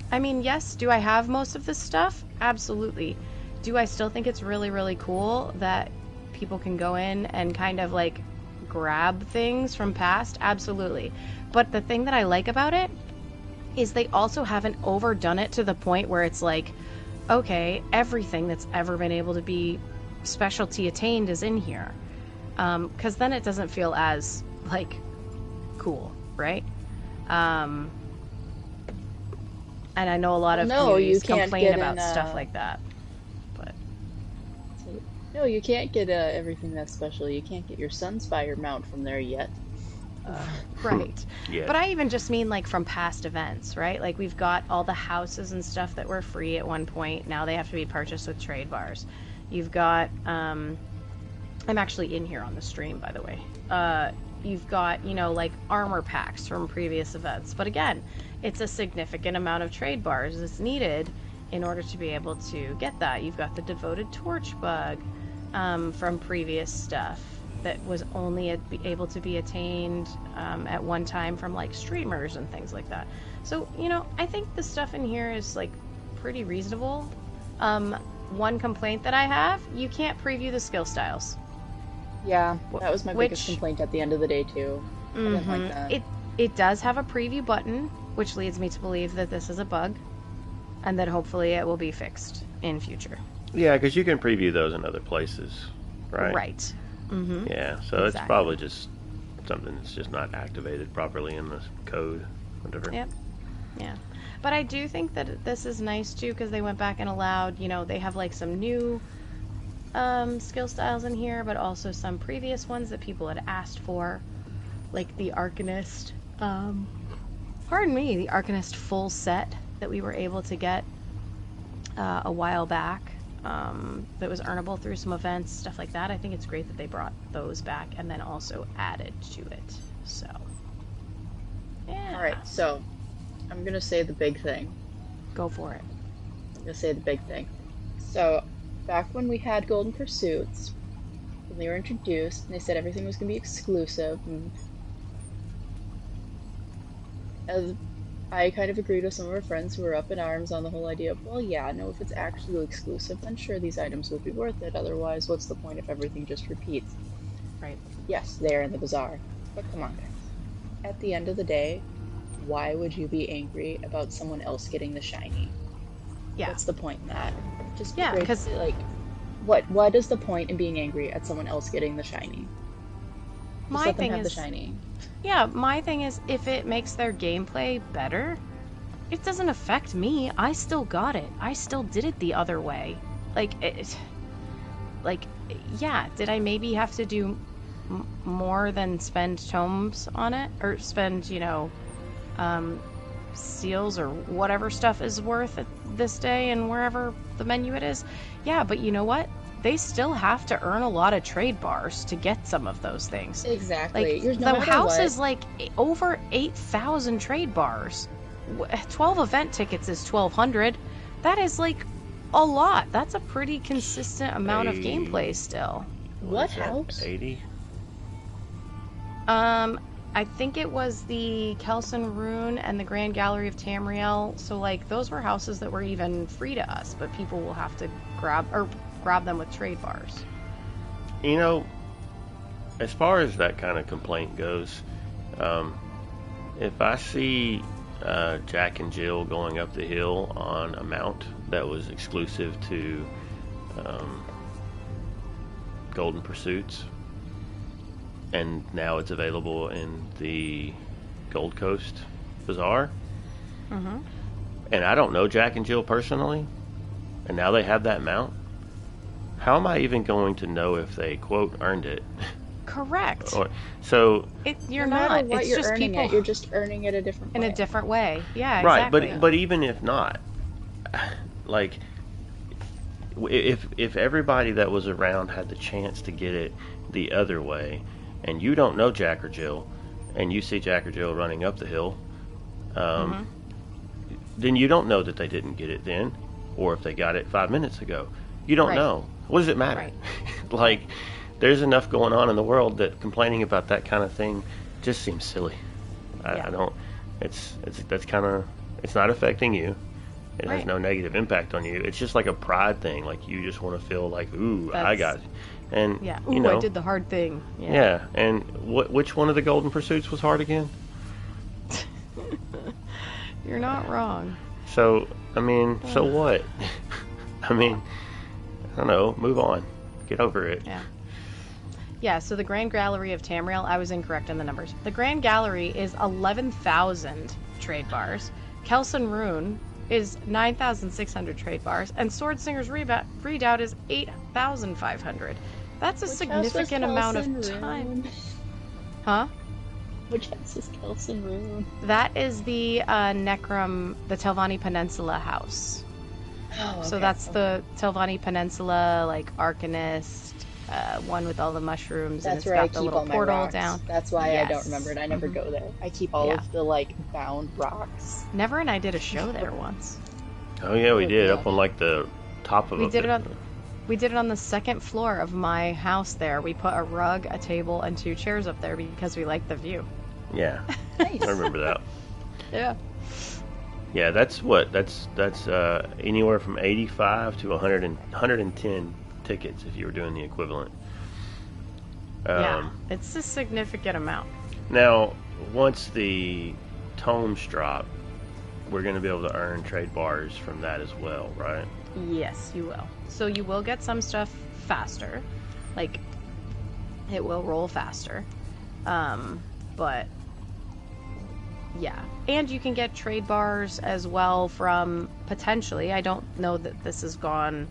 I mean, yes, do I have most of this stuff? Absolutely. Do I still think it's really, really cool that people can go in and kind of like grab things from past? Absolutely. But the thing that I like about it is they also haven't overdone it to the point where it's like, okay, everything that's ever been able to be specialty attained is in here. 'Cause then it doesn't feel as like cool, right? And I know a lot of communities complain about stuff like that, but no, you can't get everything that's special. You can't get your Sunspire mount from there yet. right. Yeah. But I even just mean like from past events, right? Like we've got all the houses and stuff that were free at one point. Now they have to be purchased with trade bars. You've got I'm actually in here on the stream, by the way. You've got, you know, like armor packs from previous events. But again, it's a significant amount of trade bars that's needed in order to be able to get that. You've got the Devoted Torch bug from previous stuff. that was only able to be attained at one time from like streamers and things like that. So, you know, I think the stuff in here is like pretty reasonable. One complaint that I have, you can't preview the skill styles. Yeah, that was my biggest complaint at the end of the day too. I didn't like that. It does have a preview button, which leads me to believe that this is a bug, and that hopefully it will be fixed in future. Yeah, because you can preview those in other places, right? Right. Mm-hmm. Yeah, so it's probably just something that's just not activated properly in the code, whatever. Yep. Yeah. But I do think that this is nice too, because they went back and allowed, you know, they have like some new skill styles in here, but also some previous ones that people had asked for, like the Arcanist. Pardon me, the Arcanist full set that we were able to get a while back. That was earnable through some events, stuff like that. I think it's great that they brought those back and then also added to it. So, yeah. All right, so I'm gonna say the big thing. Go for it. I'm gonna say the big thing. So, back when we had Golden Pursuits, when they were introduced, and they said everything was gonna be exclusive, and as I kind of agreed with some of our friends who were up in arms on the whole idea of, well, yeah, no, if it's actually exclusive, then sure, these items will be worth it. Otherwise, what's the point if everything just repeats? Right. Yes, they are in the bazaar. But come on, guys. At the end of the day, why would you be angry about someone else getting the shiny? Yeah. What's the point in that? Just yeah, because like, what is the point in being angry at someone else getting the shiny? Just let them have the shiny. Yeah, my thing is, if it makes their gameplay better, it doesn't affect me. I still got it. I still did it the other way. Yeah, did I maybe have to do more than spend tomes on it? Or spend, you know, seals or whatever stuff is worth at this day and wherever the menu it is? Yeah, but you know what? They still have to earn a lot of trade bars to get some of those things. Exactly. Like, the house is like over 8,000 trade bars. 12 event tickets is 1,200. That is like a lot. That's a pretty consistent amount of gameplay still. What house? 80? I think it was the Kelson Rune and the Grand Gallery of Tamriel. So like those were houses that were even free to us, but people will have to grab them with trade bars. You know, as far as that kind of complaint goes, if I see Jack and Jill going up the hill on a mount that was exclusive to Golden Pursuits, and now it's available in the Gold Coast Bazaar, and I don't know Jack and Jill personally, and now they have that mount, how am I even going to know if they, quote, earned it? Correct. You're not. What it's you're just earning people it. You're just earning it a different way. in a different way. Yeah, right, exactly. but even if not, like, if everybody that was around had the chance to get it the other way, and you don't know Jack or Jill, and you see Jack or Jill running up the hill, then you don't know that they didn't get it then, or if they got it 5 minutes ago. You don't know. What does it matter? Right. Like, there's enough going on in the world that complaining about that kind of thing just seems silly. I don't. That's kind of. It's not affecting you. It has no negative impact on you. It's just like a pride thing. Like, you just want to feel like, ooh, I got it. And you know, I did the hard thing. Yeah. And which one of the Golden Pursuits was hard again? You're not wrong. So I mean, so what? I mean, I don't know. Move on. Get over it. Yeah. Yeah, so the Grand Gallery of Tamriel, I was incorrect in the numbers. The Grand Gallery is 11,000 trade bars. Kelson Rune is 9,600 trade bars. And Sword Singer's Redoubt is 8,500. That's a significant amount of time. Huh? Which house is Kelson Rune? That is the Necrom, the Telvanni Peninsula house. Oh, okay. So that's the Telvanni Peninsula, like, Arcanist, one with all the mushrooms, That's and where it's got I the keep little all my portal rocks. down. That's why Yes. I don't remember it. I never go there. I keep all of the, like, bound rocks. Never and I did a show there once. Oh yeah, we did. yeah. Up on like the top of We it. did it on... We did it on the second floor of my house there. We put a rug, a table, and 2 chairs up there because we liked the view. Yeah, Nice. I remember that. Yeah. Yeah, that's anywhere from 85 to 110 tickets if you were doing the equivalent. Yeah, it's a significant amount. Now, once the tomes drop, we're going to be able to earn trade bars from that as well, right? Yes, you will. So you will get some stuff faster. Like, it will roll faster. But, yeah. And you can get trade bars as well from, potentially, I don't know that this has gone,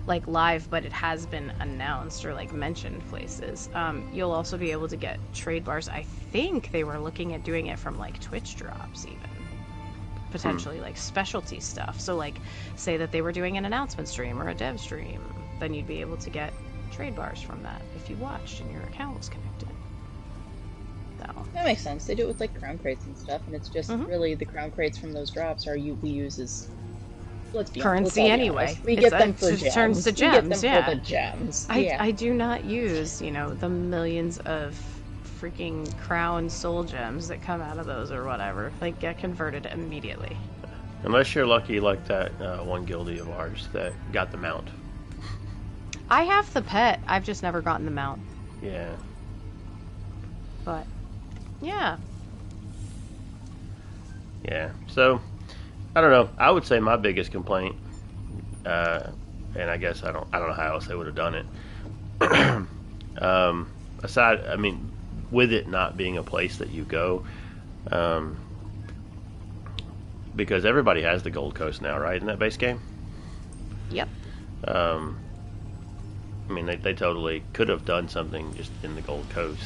like, live, but it has been announced or, like, mentioned places. You'll also be able to get trade bars. I think they were looking at doing it from, like, Twitch drops, even. Potentially like specialty stuff. So like say that they were doing an announcement stream or a dev stream, then you'd be able to get trade bars from that if you watched and your account was connected. So That makes sense. They do it with like crown crates and stuff, and it's just really the crown crates from those drops we use as, let's be currency honest, anyway. honest. We get them for It gems. turns to We get gems, them yeah. for the gems. I do not use, the millions of freaking crown soul gems that come out of those or whatever. Like get converted immediately. Unless you're lucky like that one guildie of ours that got the mount. I have the pet. I've just never gotten the mount. Yeah. But yeah. Yeah. So, I don't know. I would say my biggest complaint, and I guess I don't know how else they would have done it. Aside, I mean, with it not being a place that you go, because everybody has the Gold Coast now, right, in that base game? Yep. I mean, they totally could have done something just in the Gold Coast,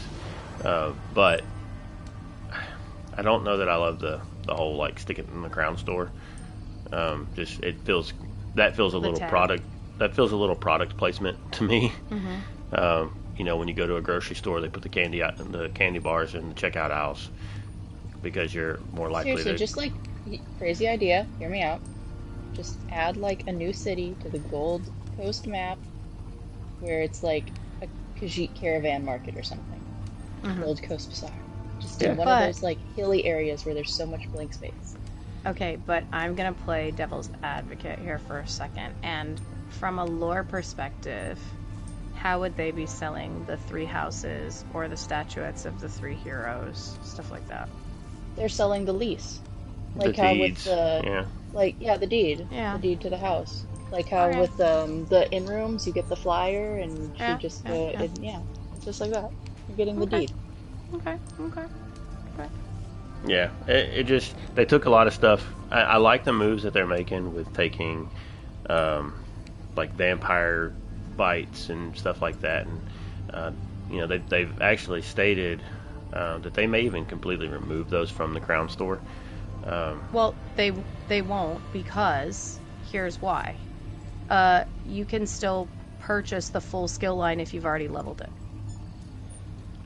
but I don't know that I love the whole like stick it in the crown store. Just that feels a little tag. product. That feels a little product placement to me. Mm-hmm. When you go to a grocery store, they put the candy bars in the checkout aisles because you're more likely Seriously, to. just like crazy idea. Hear me out. Just add like a new city to the Gold Coast map, where it's like a Khajiit caravan market or something. Mm-hmm. Gold Coast Bazaar. Just Yeah. in one of those like hilly areas where there's so much blank space. Okay, but I'm gonna play devil's advocate here for a second. And from a lore perspective, how would they be selling the 3 houses or the statuettes of the 3 heroes, stuff like that? They're selling the lease, The like how deeds, with the the deed, Yeah. the deed to the house. Like how Okay. with the in rooms, you get the flyer, and Yeah, you just yeah. it's just like that. You're getting the Okay. deed. Okay. Yeah, it just they took a lot of stuff. I like the moves that they're making with taking, like vampire bites and stuff like that, and they've actually stated that they may even completely remove those from the crown store. Well, they won't, because here's why. You can still purchase the full skill line if you've already leveled it.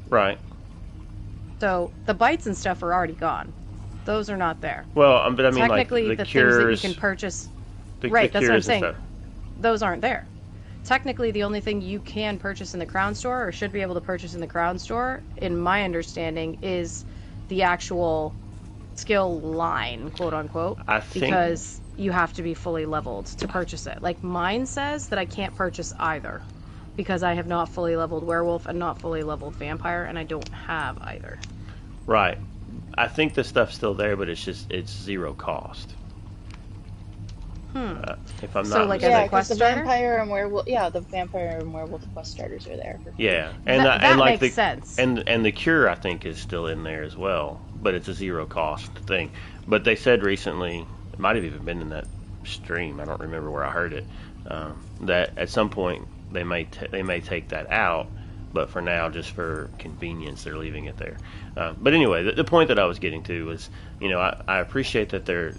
Right. So the bites and stuff are already gone. Those are not there. Well, but I mean, Technically, like the cures, things that you can purchase, the right? That's what I'm cures and saying. stuff. Those aren't there. Technically, the only thing you can purchase in the crown store, or should be able to purchase in the crown store, in my understanding, is the actual skill line, quote unquote. I think because you have to be fully leveled to purchase it. Like mine says that I can't purchase either because I have not fully leveled werewolf and not fully leveled vampire, and I don't have either. Right. I think the stuff's still there, but it's 0 cost. If I'm So, not like, mistaken. as a Yeah, quest because the starter? vampire and werewolf, the vampire and werewolf quest starters are there. Yeah, That and like makes the sense. and the cure I think is still in there as well, but it's a 0 cost thing. But they said recently, it might have even been in that stream. I don't remember where I heard it. That at some point they may take that out, but for now, just for convenience, they're leaving it there. But anyway, the point that I was getting to was, I appreciate that they're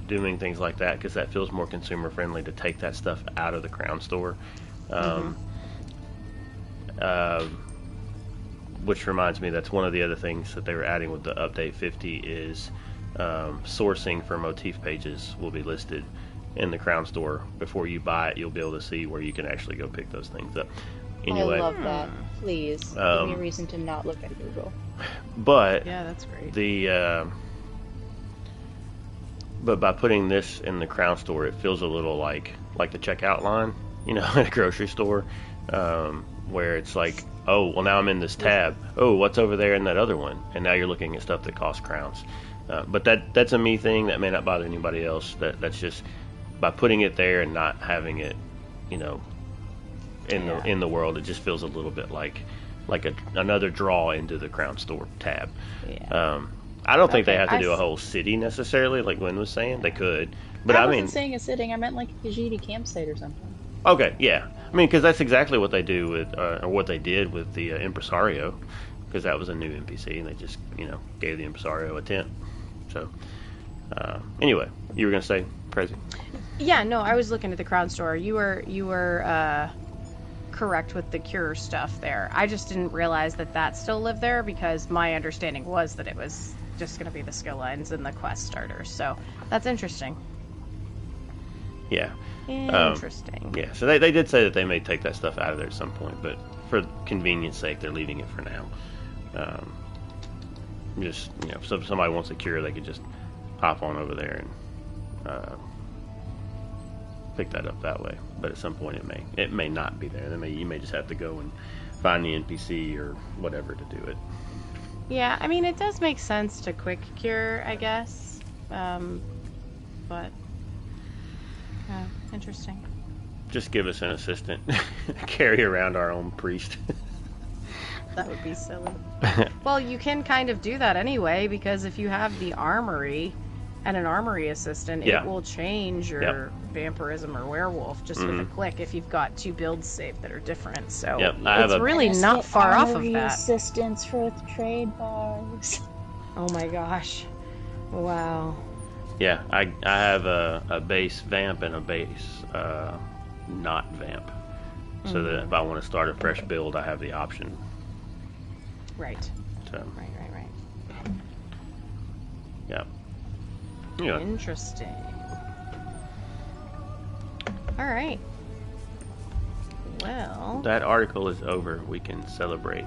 doing things like that because that feels more consumer friendly to take that stuff out of the crown store. Which reminds me, that's one of the other things that they were adding with the update 50 is sourcing for motif pages will be listed in the Crown Store before you buy it. You'll be able to see where you can actually go pick those things up. Anyway, I love that. Please give me a reason to not look at Google. but Yeah, that's great. But by putting this in the Crown Store, it feels a little like the checkout line, at a grocery store, where it's like, oh, well, now I'm in this tab. Oh, what's over there in that other one? And now you're looking at stuff that costs crowns. But that's a me thing. That may not bother anybody else. That's just by putting it there and not having it, in the world, it just feels a little bit like another draw into the Crown Store tab. Yeah. I don't think they have to do a whole city necessarily, like Gwen was saying. They could, but I wasn't saying a sitting. I meant like a Khajiit campsite or something. Okay, yeah. I mean, because that's exactly what they do with, or what they did with the Impresario, because that was a new NPC, and they just, gave the Impresario a tent. So, anyway, you were gonna say, Crazy? Yeah, no, I was looking at the Crown Store. You were correct with the cure stuff there. I just didn't realize that still lived there, because my understanding was that it was just going to be the skill lines and the quest starters. So that's interesting. Yeah. Interesting. Yeah, so they did say that they may take that stuff out of there at some point, but for convenience sake, they're leaving it for now. Just, if somebody wants a cure, they could just hop on over there and pick that up that way. But at some point, it may not be there. You may just have to go and find the NPC or whatever to do it. Yeah, I mean, it does make sense to quick cure, I guess. But interesting. Just give us an assistant. Carry around our own priest. That would be silly. Well, you can kind of do that anyway, because if you have the armory and an armory assistant, it will change your vampirism or werewolf just with a click if you've got two builds saved that are different. So it's really not far off of that. Assistance for trade bars. Oh my gosh. Wow. Yeah, I have a base vamp and a base not vamp. So that if I want to start a fresh build, I have the option. Right. So. Right. Yeah. Yeah. Interesting. All right. Well, that article is over. We can celebrate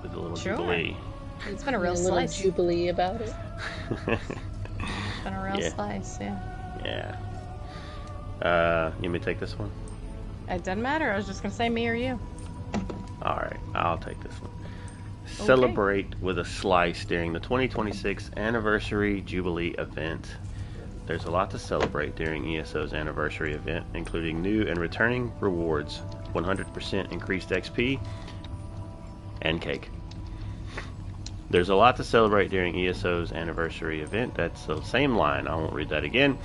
with a little jubilee. It's been a real little slice. Jubilee about it. It's been a real slice, Yeah. You may take this one? It doesn't matter. I was just going to say me or you. All right, I'll take this one. Celebrate with a slice during the 2026 Anniversary Jubilee event. There's a lot to celebrate during ESO's anniversary event, including new and returning rewards, 100% increased XP, and cake. There's a lot to celebrate during ESO's anniversary event. That's the same line. I won't read that again.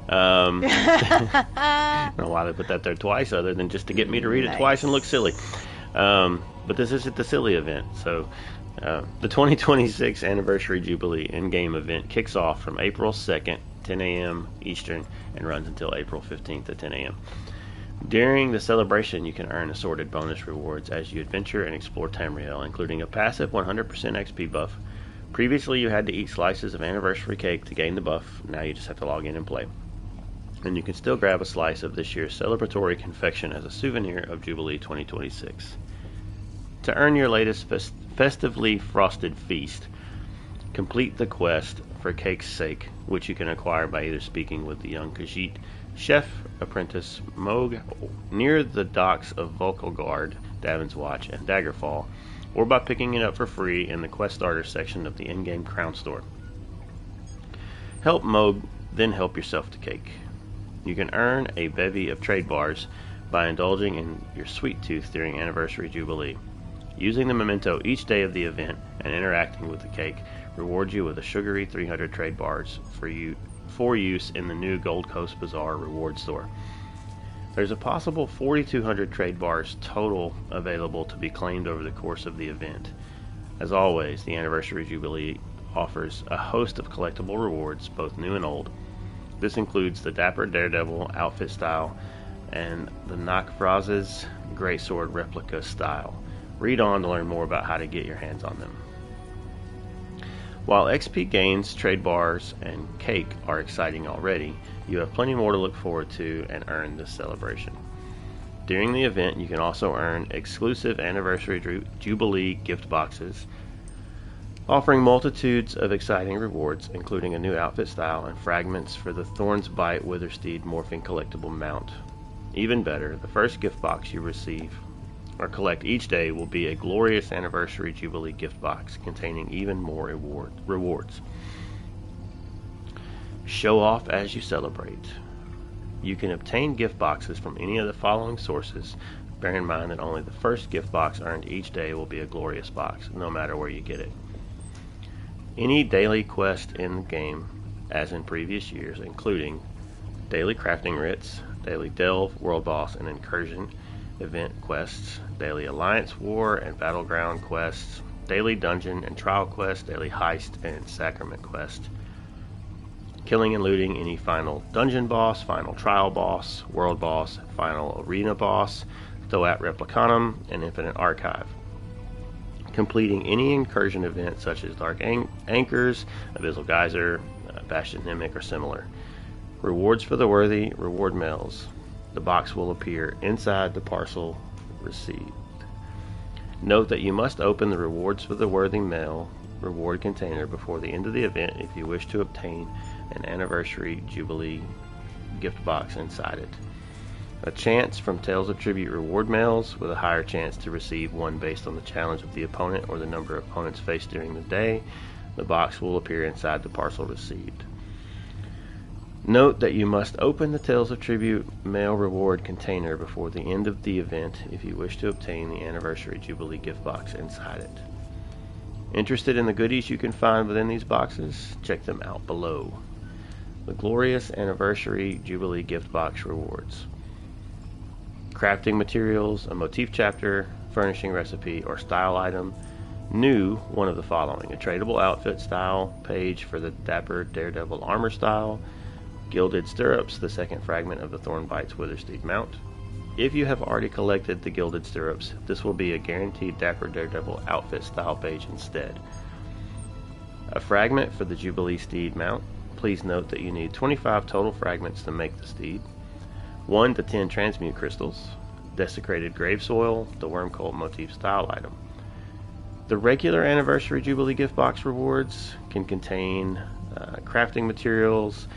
I don't know why they put that there twice, other than just to get me to read it twice and look silly. But this isn't the silly event. So the 2026 Anniversary Jubilee in-game event kicks off from April 2nd, 10 a.m. Eastern, and runs until April 15th at 10 a.m. During the celebration, you can earn assorted bonus rewards as you adventure and explore Tamriel, including a passive 100% XP buff. Previously, you had to eat slices of anniversary cake to gain the buff. Now you just have to log in and play. And you can still grab a slice of this year's celebratory confection as a souvenir of Jubilee 2026. To earn your latest festively frosted feast, complete the quest for Cake's Sake, which you can acquire by either speaking with the young Khajiit chef apprentice Moog near the docks of Volkelgard, Davin's Watch, and Daggerfall, or by picking it up for free in the quest starter section of the in-game Crown Store. Help Moog, then help yourself to cake. You can earn a bevy of trade bars by indulging in your sweet tooth during Anniversary Jubilee. Using the memento each day of the event and interacting with the cake rewards you with a sugary 300 trade bars for use in the new Gold Coast Bazaar reward store. There's a possible 4,200 trade bars total available to be claimed over the course of the event. As always, the Anniversary Jubilee offers a host of collectible rewards, both new and old. This includes the Dapper Daredevil outfit style and the Nakfraz's Greatsword replica style. Read on to learn more about how to get your hands on them. While XP gains, trade bars, and cake are exciting already, you have plenty more to look forward to and earn this celebration. During the event, you can also earn exclusive Anniversary Jubilee gift boxes, offering multitudes of exciting rewards, including a new outfit style and fragments for the Thorn's Bite Withersteed morphing collectible mount. Even better, the first gift box you receive or collect each day will be a glorious Anniversary Jubilee gift box containing even more rewards. Show off as you celebrate. You can obtain gift boxes from any of the following sources. Bear in mind that only the first gift box earned each day will be a glorious box, no matter where you get it. Any daily quest in the game, as in previous years, including daily crafting writs, daily delve, world boss, and incursion event quests, daily alliance war and battleground quests, daily dungeon and trial quests, daily heist and sacrament quest, killing and looting any final dungeon boss, final trial boss, world boss, final arena boss, Thoat Replicanum, and infinite archive. Completing any incursion event such as Dark Anchors, Abyssal Geyser, Bastion Mimic, or similar. Rewards for the worthy, reward mails. The box will appear inside the parcel received. Note that you must open the rewards for the worthy mail reward container before the end of the event if you wish to obtain an Anniversary Jubilee gift box inside it. A chance from Tales of Tribute reward mails with a higher chance to receive one based on the challenge of the opponent or the number of opponents faced during the day. The box will appear inside the parcel received. Note that you must open the Tales of Tribute mail reward container before the end of the event if you wish to obtain the Anniversary Jubilee gift box inside it. Interested in the goodies you can find within these boxes? Check them out below. The Glorious Anniversary Jubilee gift box rewards. Crafting materials, a motif chapter, furnishing recipe, or style item. New, one of the following: a tradable outfit style page for the Dapper Daredevil armor style, Gilded Stirrups, the second fragment of the Thornbite's Withersteed mount. If you have already collected the Gilded Stirrups, this will be a guaranteed Dapper Daredevil outfit style page instead. A fragment for the Jubilee Steed mount. Please note that you need 25 total fragments to make the steed. 1 to 10 transmute crystals, desecrated grave soil, the Wormcult motif style item. The regular Anniversary Jubilee gift box rewards can contain crafting materials,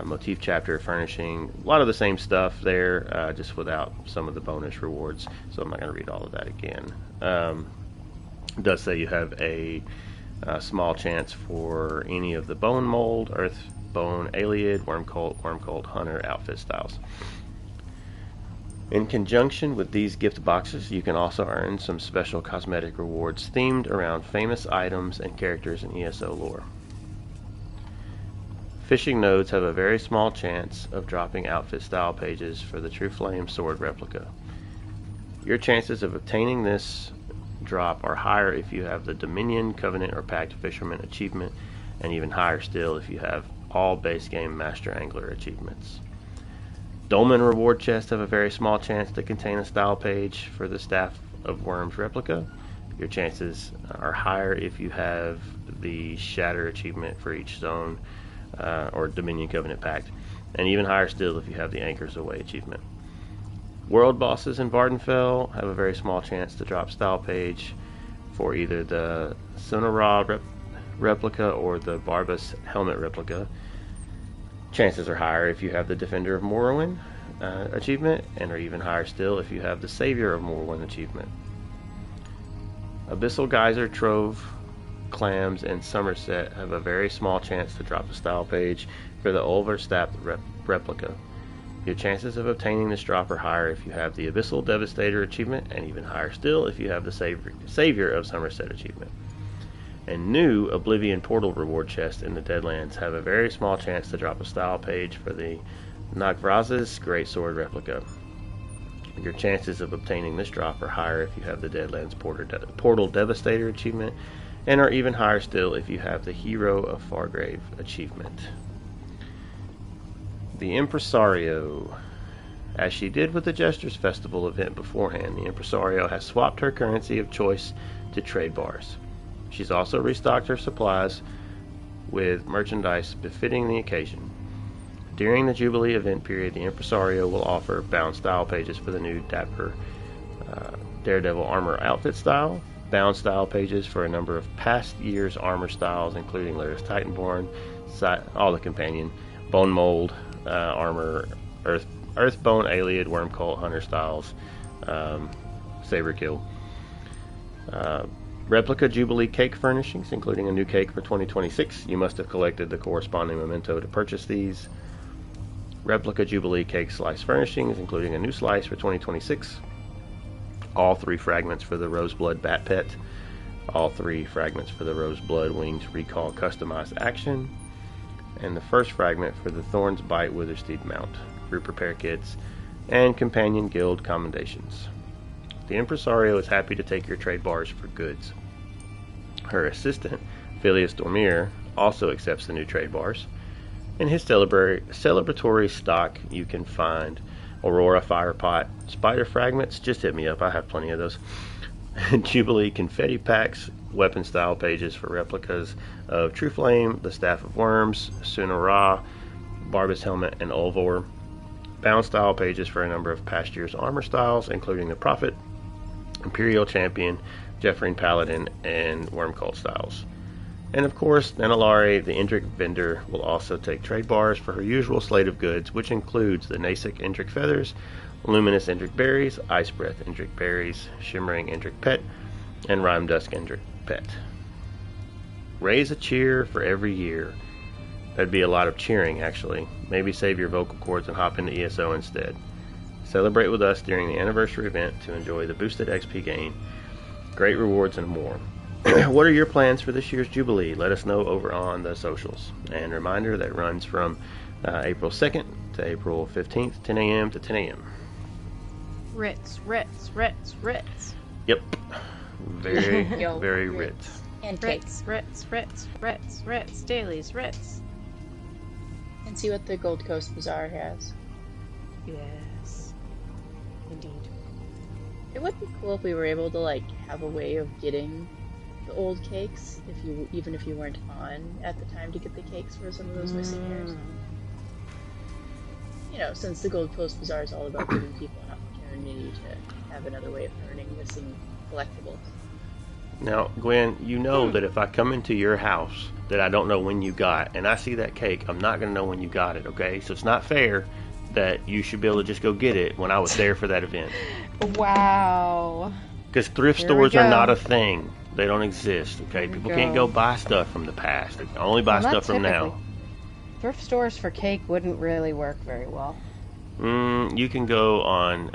motif chapter, furnishing, a lot of the same stuff there, just without some of the bonus rewards, so I'm not going to read all of that again. It does say you have a small chance for any of the Bone Mold, Earth Bone, Aliad, Wormcult Hunter outfit styles. In conjunction with these gift boxes, you can also earn some special cosmetic rewards themed around famous items and characters in ESO lore. Fishing nodes have a very small chance of dropping outfit style pages for the True Flame sword replica. Your chances of obtaining this drop are higher if you have the Dominion, Covenant, or Pact Fisherman achievement, and even higher still if you have all base game Master Angler achievements. Dolmen reward chests have a very small chance to contain a style page for the Staff of Worms replica. Your chances are higher if you have the Shatter achievement for each zone, or Dominion, Covenant, Pact, and even higher still if you have the Anchors Away achievement. World bosses in Vardenfell have a very small chance to drop style page for either the Sonora replica or the Barbas helmet replica. Chances are higher if you have the Defender of Morrowind achievement, and are even higher still if you have the Savior of Morrowind achievement. Abyssal Geyser, Trove, Clams, and Somerset have a very small chance to drop a style page for the Ulverstapt replica. Your chances of obtaining this drop are higher if you have the Abyssal Devastator achievement, and even higher still if you have the Savior of Somerset achievement. And new Oblivion Portal reward chests in the Deadlands have a very small chance to drop a style page for the Nagvraz's Greatsword replica. Your chances of obtaining this drop are higher if you have the Deadlands Portal Devastator achievement, and are even higher still if you have the Hero of Fargrave achievement. The Impresario. As she did with the Jester's Festival event beforehand, the Impresario has swapped her currency of choice to trade bars. She's also restocked her supplies with merchandise befitting the occasion. During the Jubilee event period, the Impresario will offer bound style pages for the new Dapper Daredevil armor outfit style, bound style pages for a number of past year's armor styles, including latest Titanborn, all the companion, Bone Mold armor, Earthbone Alien, Worm Cult Hunter styles, Saberkill. Replica Jubilee cake furnishings, including a new cake for 2026. You must have collected the corresponding memento to purchase these. Replica Jubilee cake slice furnishings, including a new slice for 2026. All 3 fragments for the Roseblood Bat Pet. All 3 fragments for the Roseblood Wings Recall customized action. And the first fragment for the Thorns Bite Withersteed mount. Group repair kits and companion guild commendations. The Impresario is happy to take your trade bars for goods. Her assistant, Phileas Dormier, also accepts the new trade bars. In his celebratory stock, you can find Aurora Firepot, Spider Fragments, just hit me up, I have plenty of those. Jubilee Confetti Packs, weapon style pages for replicas of True Flame, the Staff of Worms, Sunara, Barbus Helmet, and Ulvor. Bound style pages for a number of past year's armor styles, including the Prophet, Imperial Champion, Jeffreen Paladin, and Worm Cult styles. And of course, Nanalari, the Indrik vendor, will also take trade bars for her usual slate of goods, which includes the Nasik Indrik Feathers, Luminous Indrik Berries, Ice Breath Indrik Berries, Shimmering Indrik Pet, and Rime Dusk Indrik Pet. Raise a cheer for every year. That'd be a lot of cheering, actually. Maybe save your vocal cords and hop into ESO instead. Celebrate with us during the anniversary event to enjoy the boosted XP gain, great rewards, and more. What are your plans for this year's Jubilee? Let us know over on the socials. And reminder, that runs from April 2nd to April 15th, 10 a.m. to 10 a.m. Ritz. Yep. Very, very Ritz. And cakes. Ritz. Dailies, Ritz. And see what the Gold Coast Bazaar has. Yes. Indeed. It would be cool if we were able to have a way of getting the old cakes, even if you weren't on at the time to get the cakes for some of those missing years. You know, since the Gold Coast Bazaar is all about giving people an opportunity to have another way of earning missing collectibles. Now, Gwen, you know that if I come into your house that I don't know when you got, and I see that cake, I'm not going to know when you got it, okay? So it's not fair that you should be able to just go get it when I was there for that event. Wow. Because thrift stores are not a thing. They don't exist, okay? People can't go buy stuff from the past. They can only buy stuff from now. Thrift stores for cake wouldn't really work very well. You can go on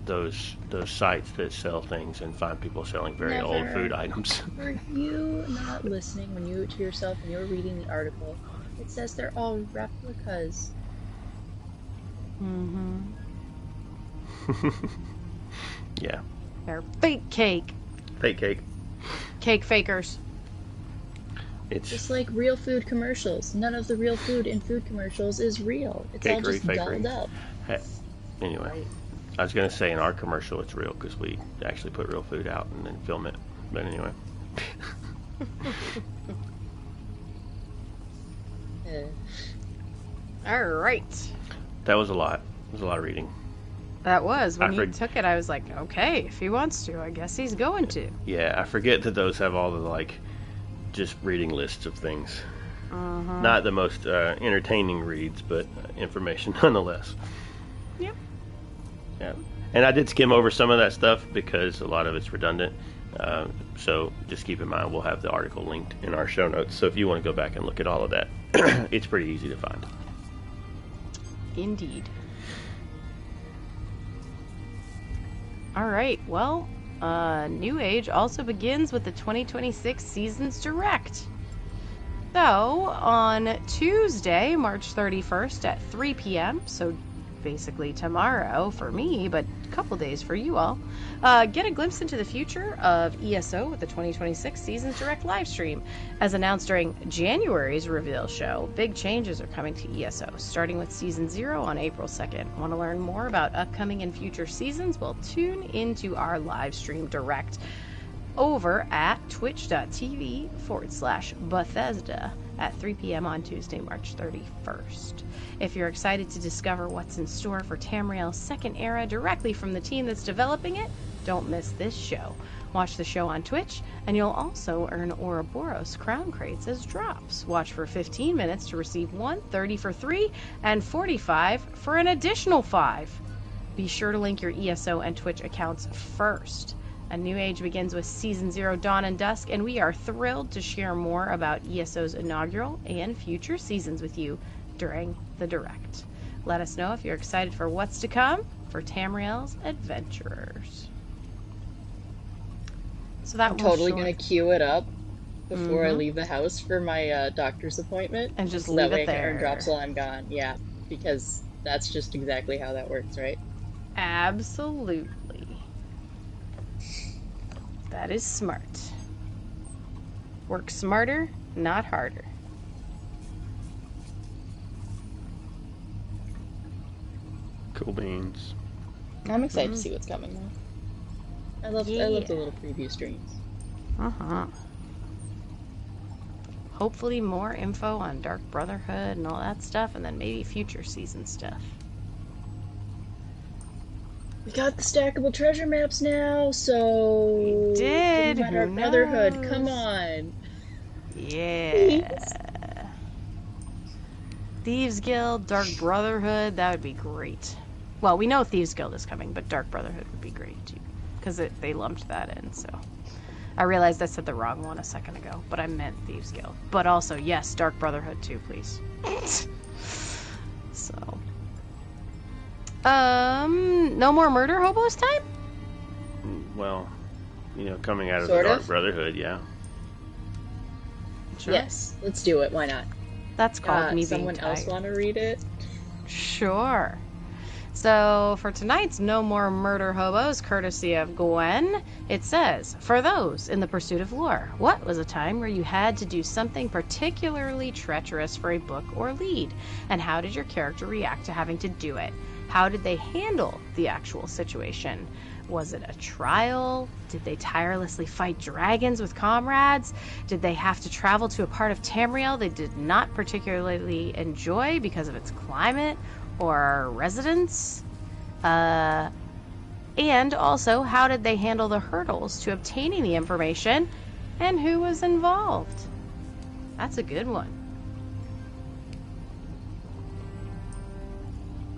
those sites that sell things and find people selling very old food items. Were you not listening when you to yourself when you were reading the article? It says they're all replicas. Yeah. They're fake cake. Fake cake. Cake fakers. It's just like real food commercials. None of the real food in food commercials is real. It's all just dolled up. Hey, anyway, I was going to say in our commercial it's real because we actually put real food out and then film it. But anyway. All right. That was a lot. It was a lot of reading. That was. When you took it, I was like, okay, if he wants to, I guess he's going to. Yeah, I forget that those have all the, just reading lists of things. Not the most entertaining reads, but information nonetheless. Yep. Yeah. And I did skim over some of that stuff because a lot of it's redundant. So just keep in mind, we'll have the article linked in our show notes. So if you want to go back and look at all of that, it's pretty easy to find. Indeed. All right, well, New Age also begins with the 2026 Seasons Direct. So, on Tuesday, March 31st at 3 p.m., so basically tomorrow for me, but a couple days for you all, get a glimpse into the future of ESO with the 2026 Seasons Direct live stream. As announced during January's reveal show, big changes are coming to ESO, starting with Season 0 on April 2nd. Want to learn more about upcoming and future seasons? Well, tune into our live stream direct over at twitch.tv/Bethesda at 3 p.m. on Tuesday, March 31st. If you're excited to discover what's in store for Tamriel's second era directly from the team that's developing it, don't miss this show. Watch the show on Twitch, and you'll also earn Ouroboros crown crates as drops. Watch for 15 minutes to receive 1, 30 for 3, and 45 for an additional 5. Be sure to link your ESO and Twitch accounts first. A new age begins with Season 0 Dawn and Dusk, and we are thrilled to share more about ESO's inaugural and future seasons with you during the Direct. Let us know if you're excited for what's to come for Tamriel's Adventurers. So that I'm totally going to queue it up before I leave the house for my doctor's appointment. And just so leave that way it there. I can earn drops while I'm gone. Yeah, because that's just exactly how that works, right? Absolutely. That is smart. Work smarter, not harder. Cool beans. I'm excited to see what's coming though. I love the little preview streams. Hopefully more info on Dark Brotherhood and all that stuff, and then maybe future season stuff. We got the stackable treasure maps now, so we did. Dark Brotherhood, come on. Yeah. Thieves Guild, Dark Brotherhood, that would be great. Well, we know Thieves Guild is coming, but Dark Brotherhood would be great too, because they lumped that in. So I realized I said the wrong one a second ago, but I meant Thieves Guild. But also, yes, Dark Brotherhood too, please. So, no more murder hobos time? Well, coming out of Sort the Dark of. Brotherhood, yeah. Sure. Yes, let's do it. Why not? That's called me being someone tired. else want to read it? Sure. So, for tonight's No More Murder Hobos, courtesy of Gwen, it says, for those in the pursuit of lore, what was a time where you had to do something particularly treacherous for a book or lead? And how did your character react to having to do it? How did they handle the actual situation? Was it a trial? Did they tirelessly fight dragons with comrades? Did they have to travel to a part of Tamriel they did not particularly enjoy because of its climate or residents? And also, how did they handle the hurdles to obtaining the information, and who was involved? That's a good one.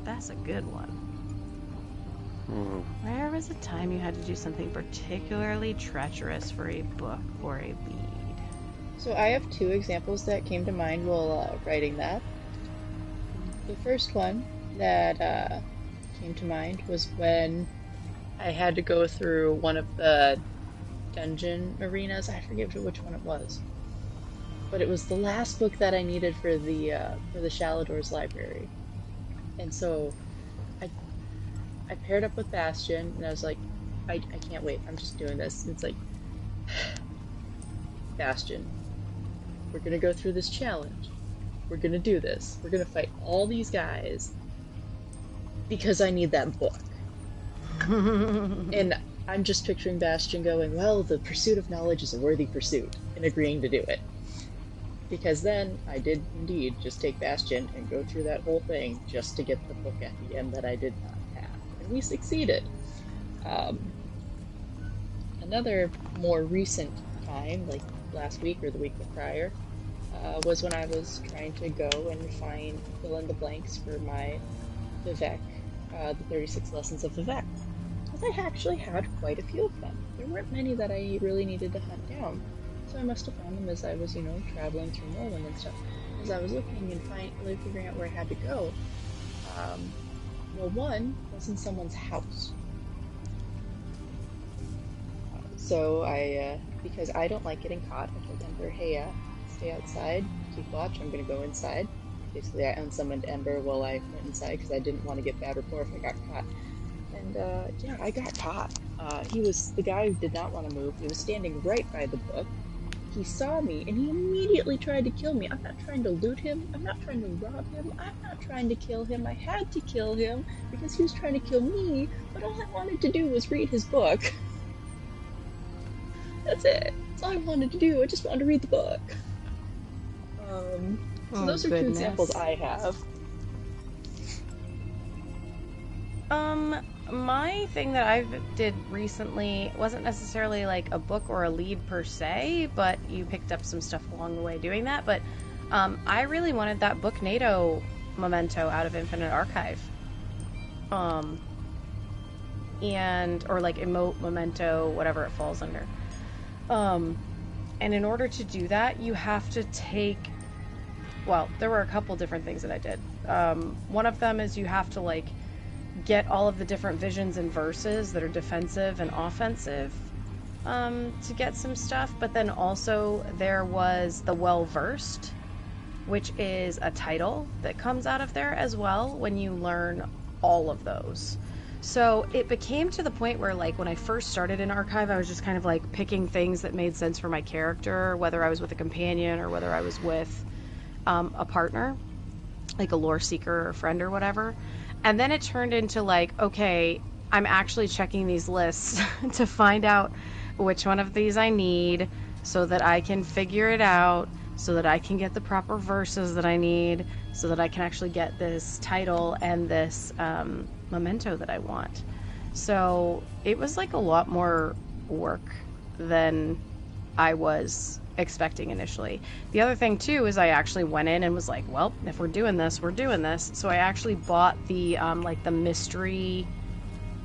That's a good one. Where was a time you had to do something particularly treacherous for a book or a lead? So I have 2 examples that came to mind while writing that. The first one that came to mind was when I had to go through one of the dungeon arenas. I forget which one it was, but it was the last book that I needed for the Shalador's library, and so I paired up with Bastion, and I was like, I can't wait. I'm just doing this. And it's like, Bastion, we're gonna go through this challenge. We're gonna do this. We're gonna fight all these guys because I need that book. And I'm just picturing Bastion going, well, the pursuit of knowledge is a worthy pursuit, and agreeing to do it. Because then I did indeed just take Bastion and go through that whole thing just to get the book at the end that I did not have. And we succeeded. Another more recent time, like last week or the week prior, was when I was trying to go and fill in the blanks for my Vivek, the 36 Lessons of Vivek. Because I actually had quite a few of them. There weren't many that I really needed to hunt down. So I must have found them as I was, traveling through Norland and stuff. As I was looking and figuring out where I had to go. Well, one was in someone's house. So because I don't like getting caught, I told Ember, hey, stay outside, keep watch, I'm gonna go inside. Basically, I unsummoned Ember while I went inside because I didn't want to get bad rapport if I got caught. And, yeah, I got caught. The guy who did not want to move. He was standing right by the book. He saw me, and he immediately tried to kill me. I'm not trying to loot him. I'm not trying to rob him. I'm not trying to kill him. I had to kill him because he was trying to kill me, but all I wanted to do was read his book. That's it. That's all I wanted to do. I just wanted to read the book. So Oh, those are two goodness. examples I have. My thing that I did recently wasn't necessarily like a book or a lead per se, but you picked up some stuff along the way doing that. But I really wanted that book NATO memento out of Infinite Archive. And or like emote memento, whatever it falls under. And in order to do that, you have to take. Well, there were a couple different things that I did. One of them is you have to like get all of the different visions and verses that are defensive and offensive to get some stuff. But then also there was the well-versed, which is a title that comes out of there as well when you learn all of those. So it became to the point where, like, when I first started in Archive, I was just kind of like picking things that made sense for my character, whether I was with a companion or whether I was with a partner, like a lore seeker or friend or whatever. And then it turned into like, okay, I'm actually checking these lists to find out which one of these I need so that I can figure it out, so that I can get the proper verses that I need, so that I can actually get this title and this memento that I want. So it was like a lot more work than I was expecting initially. The other thing too is I actually went in and was like, well, if we're doing this, we're doing this. So I actually bought the like the mystery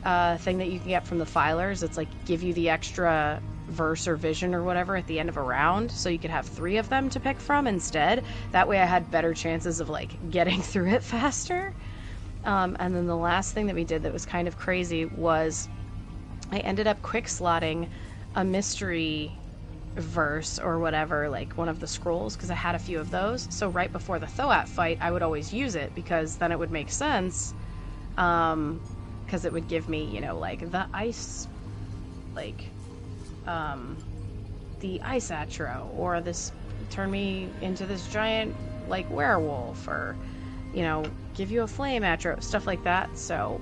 thing that you can get from the filers. It's like give you the extra verse or vision or whatever at the end of a round, so you could have 3 of them to pick from instead. That way I had better chances of like getting through it faster. And then the last thing that we did that was kind of crazy was I ended up quick slotting a mystery verse or whatever, like one of the scrolls, because I had a few of those. So right before the Thoat fight, I would always use it because then it would make sense. Because it would give me, you know, like the ice, like the ice atro, or this turn me into this giant like werewolf, or you know, give you a flame atro, stuff like that. So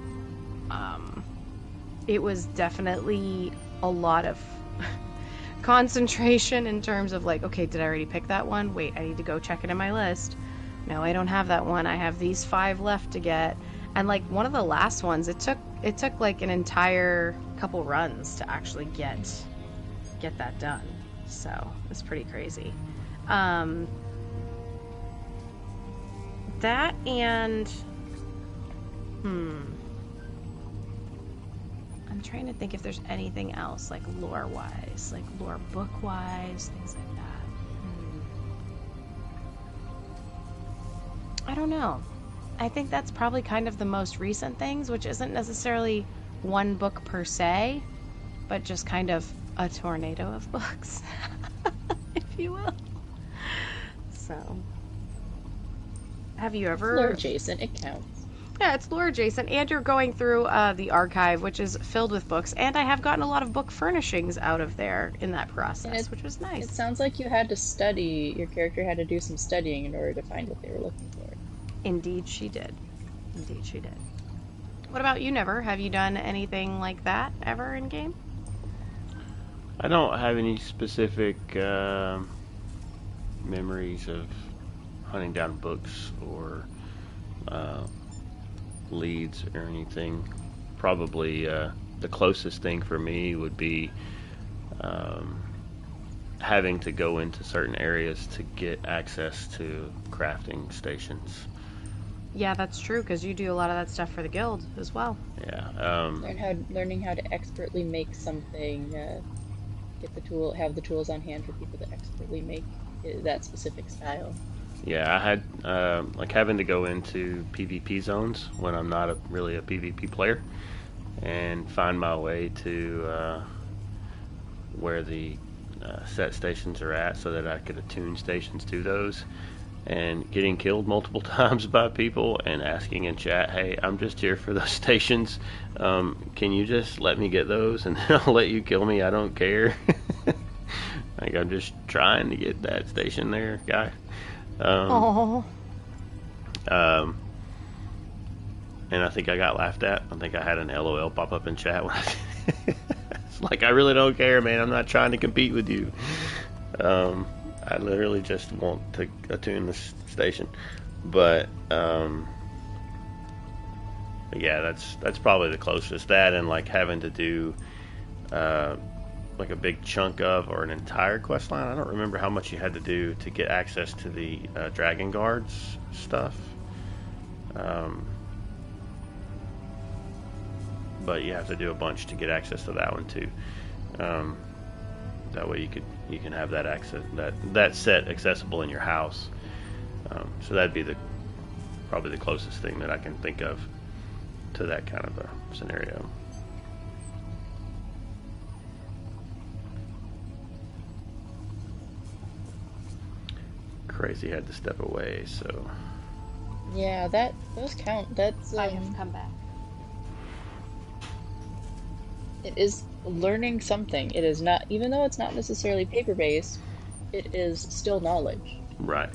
it was definitely a lot of concentration in terms of like, okay, did I already pick that one? Wait, I need to go check it in my list. No, I don't have that one. I have these 5 left to get. And like one of the last ones, it took like an entire couple runs to actually get that done. So it's pretty crazy. That and I'm trying to think if there's anything else, like lore-wise, like lore book-wise, things like that. I don't know. I think that's probably kind of the most recent things, which isn't necessarily one book per se, but just kind of a tornado of books, if you will. So, have you ever... Lore adjacent, it counts. Yeah, it's lore adjacent, and you're going through the archive, which is filled with books, and I have gotten a lot of book furnishings out of there in that process, which was nice. It sounds like you had to study, your character had to do some studying in order to find what they were looking for. Indeed she did. Indeed she did. What about you, Never? Have you done anything like that ever in game? I don't have any specific memories of hunting down books or leads or anything. Probably the closest thing for me would be having to go into certain areas to get access to crafting stations. Yeah, that's true, because you do a lot of that stuff for the guild as well. Yeah. Learning how to expertly make something, have the tools on hand for people to expertly make that specific style. Yeah, I had like having to go into PvP zones when I'm not really a PvP player, and find my way to where the set stations are at, so that I could attune stations to those. And getting killed multiple times by people and asking in chat, hey, I'm just here for those stations. Can you just let me get those and then I'll let you kill me? I don't care. Like, I'm just trying to get that station there, guy. And I think I got laughed at. I think I had an LOL pop up in chat when I did. It's like, I really don't care, man. I'm not trying to compete with you. I literally just want to attune the station. But yeah, that's probably the closest. That and like having to do like a big chunk of or an entire quest line. I don't remember how much you had to do to get access to the Dragon Guards stuff. But you have to do a bunch to get access to that one too. That way you can have that access that set accessible in your house. So that'd be probably the closest thing that I can think of to that kind of a scenario. Crazy had to step away, so Yeah, those count. That's I have come back. it is learning something. It is not, even though it's not necessarily paper-based, it is still knowledge. right.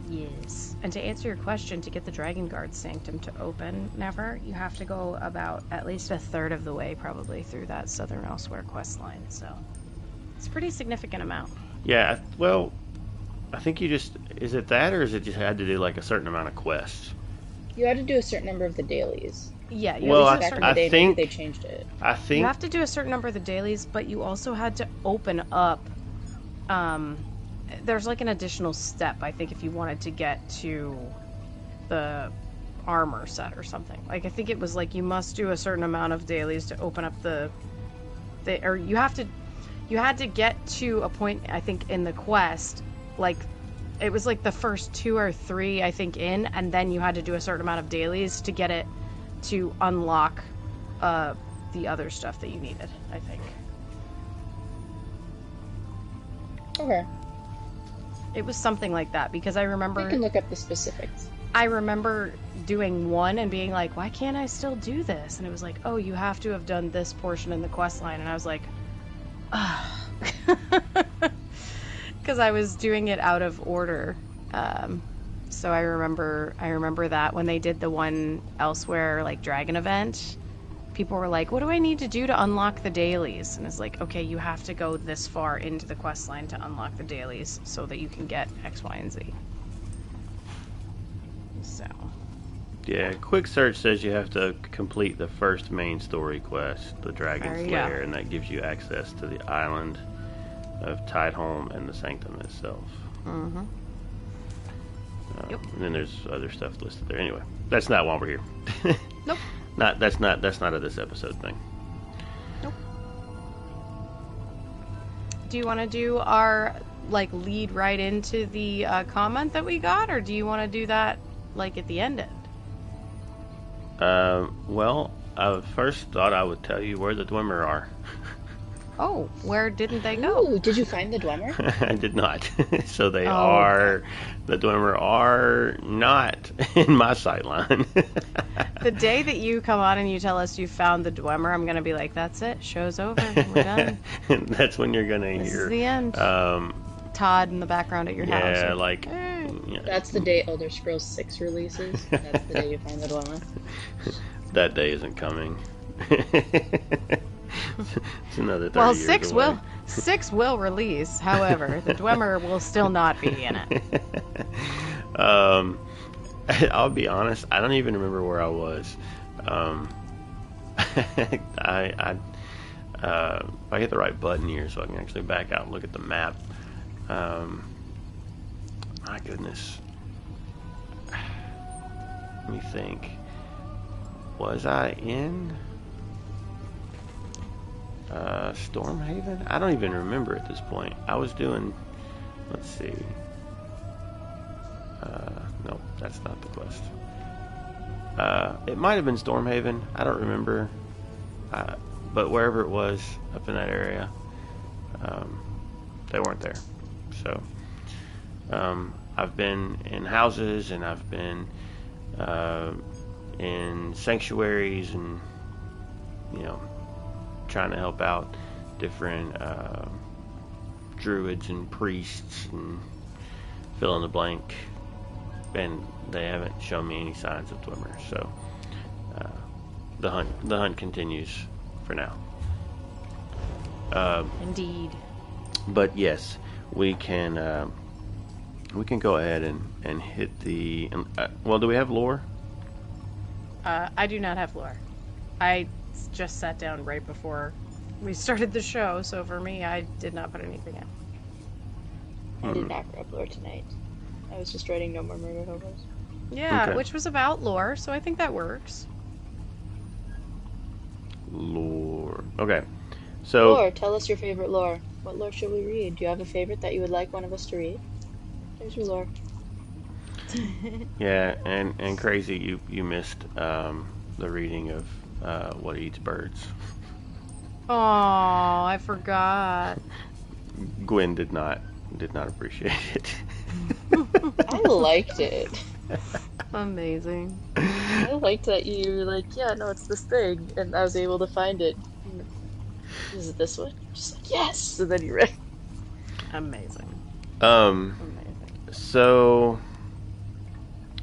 Yes. And to answer your question, to get the Dragon Guard Sanctum to open, you have to go about at least a third of the way, probably, through that Southern Elsewhere quest line. So it's a pretty significant amount. Yeah, well, I think is it that, or is it just had to do like a certain amount of quests? You had to do a certain number of the dailies. Yeah, Well, Back in the day, maybe they changed it. I you think have to do a certain number of the dailies, but you also had to open up. There's like an additional step, I think, if you wanted to get to the armor set or something. Like, I think it was like you must do a certain amount of dailies to open up or you had to get to a point, I think, in the quest, like it was like the first 2 or 3, I think, and then you had to do a certain amount of dailies to get it to unlock the other stuff that you needed, I think. Okay. It was something like that, because I remember... We can look up the specifics. I remember doing one and being like, why can't I still do this? And it was like, oh, you have to have done this portion in the quest line. And I was like, ah. Because I was doing it out of order. So I remember that when they did the one elsewhere, like, dragon event, people were like, what do I need to do to unlock the dailies? And it's like, okay, you have to go this far into the quest line to unlock the dailies so that you can get X, Y, and Z. So. yeah, quick search says you have to complete the first main story quest, the Dragon's Lair, and that gives you access to the island of Tideholm and the Sanctum itself. Mm-hmm. Yep. And then there's other stuff listed there. Anyway, that's not why we're here. Nope. That's not a this episode thing. Nope. Do you want to do our lead right into the comment that we got, or do you want to do that at the end? Well, I first thought I would tell you where the Dwemer are. Oh, where didn't they go? Ooh, did you find the Dwemer? I did not. So they okay. The Dwemer are not in my sightline. The day that you come on and you tell us you found the Dwemer, I'm going to be like, that's it. Show's over. We're done. That's when you're going to hear. This is the end. Todd in the background at your house. Yeah, hey. That's the day Elder Scrolls 6 releases. That's the day you find the Dwemer. That day isn't coming. It's another 30 well, years away. 6 will release. However, the Dwemer will still not be in it. I'll be honest, I don't even remember where I was. I hit the right button here so I can actually back out and look at the map. My goodness. Let me think. Was I in Stormhaven? I don't even remember at this point. I was doing, let's see. Nope, that's not the quest. It might have been Stormhaven. I don't remember. But wherever it was up in that area, they weren't there. So, I've been in houses, and I've been in sanctuaries, and trying to help out different druids and priests and fill in the blank, and they haven't shown me any signs of Dwemer. So the hunt continues for now. Indeed. But yes, we can go ahead and hit the. Well, do we have lore? I do not have lore. I just sat down right before we started the show, so for me, I did not put anything in. I did not grab lore tonight. I was just writing No More Murder Hobos. Yeah, Okay. which was about lore, so I think that works. Lore. Okay. So. Lore, tell us your favorite lore. What lore should we read? Do you have a favorite that you would like one of us to read? There's your lore. Yeah, and crazy, you missed the reading of What Eats Birds. Oh, I forgot. Gwen did not appreciate it. I liked it. Amazing. I liked that you were like, yeah, no, it's this thing, and I was able to find it. Is it this one? Just like, yes! And then you read. Amazing. Amazing. So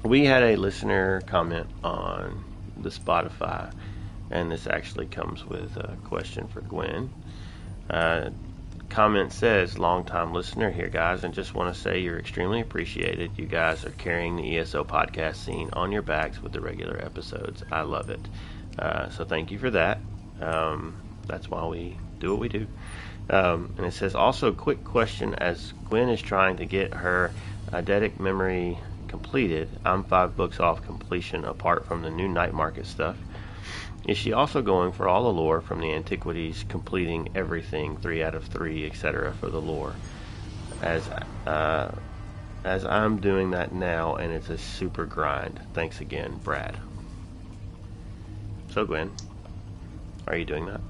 we had a listener comment on the Spotify, and this actually comes with a question for Gwen. Comment says, long-time listener here, guys, and just want to say you're extremely appreciated. You guys are carrying the ESO podcast scene on your backs with the regular episodes. I love it. So thank you for that. That's why we do what we do. And it says, also, quick question, as Gwen is trying to get her eidetic memory completed. I'm 5 books off completion apart from the new night market stuff. Is she also going for all the lore from the antiquities, completing everything 3 out of 3, etc. for the lore? As I'm doing that now, and it's a super grind. Thanks again, Brad. So Gwen, are you doing that?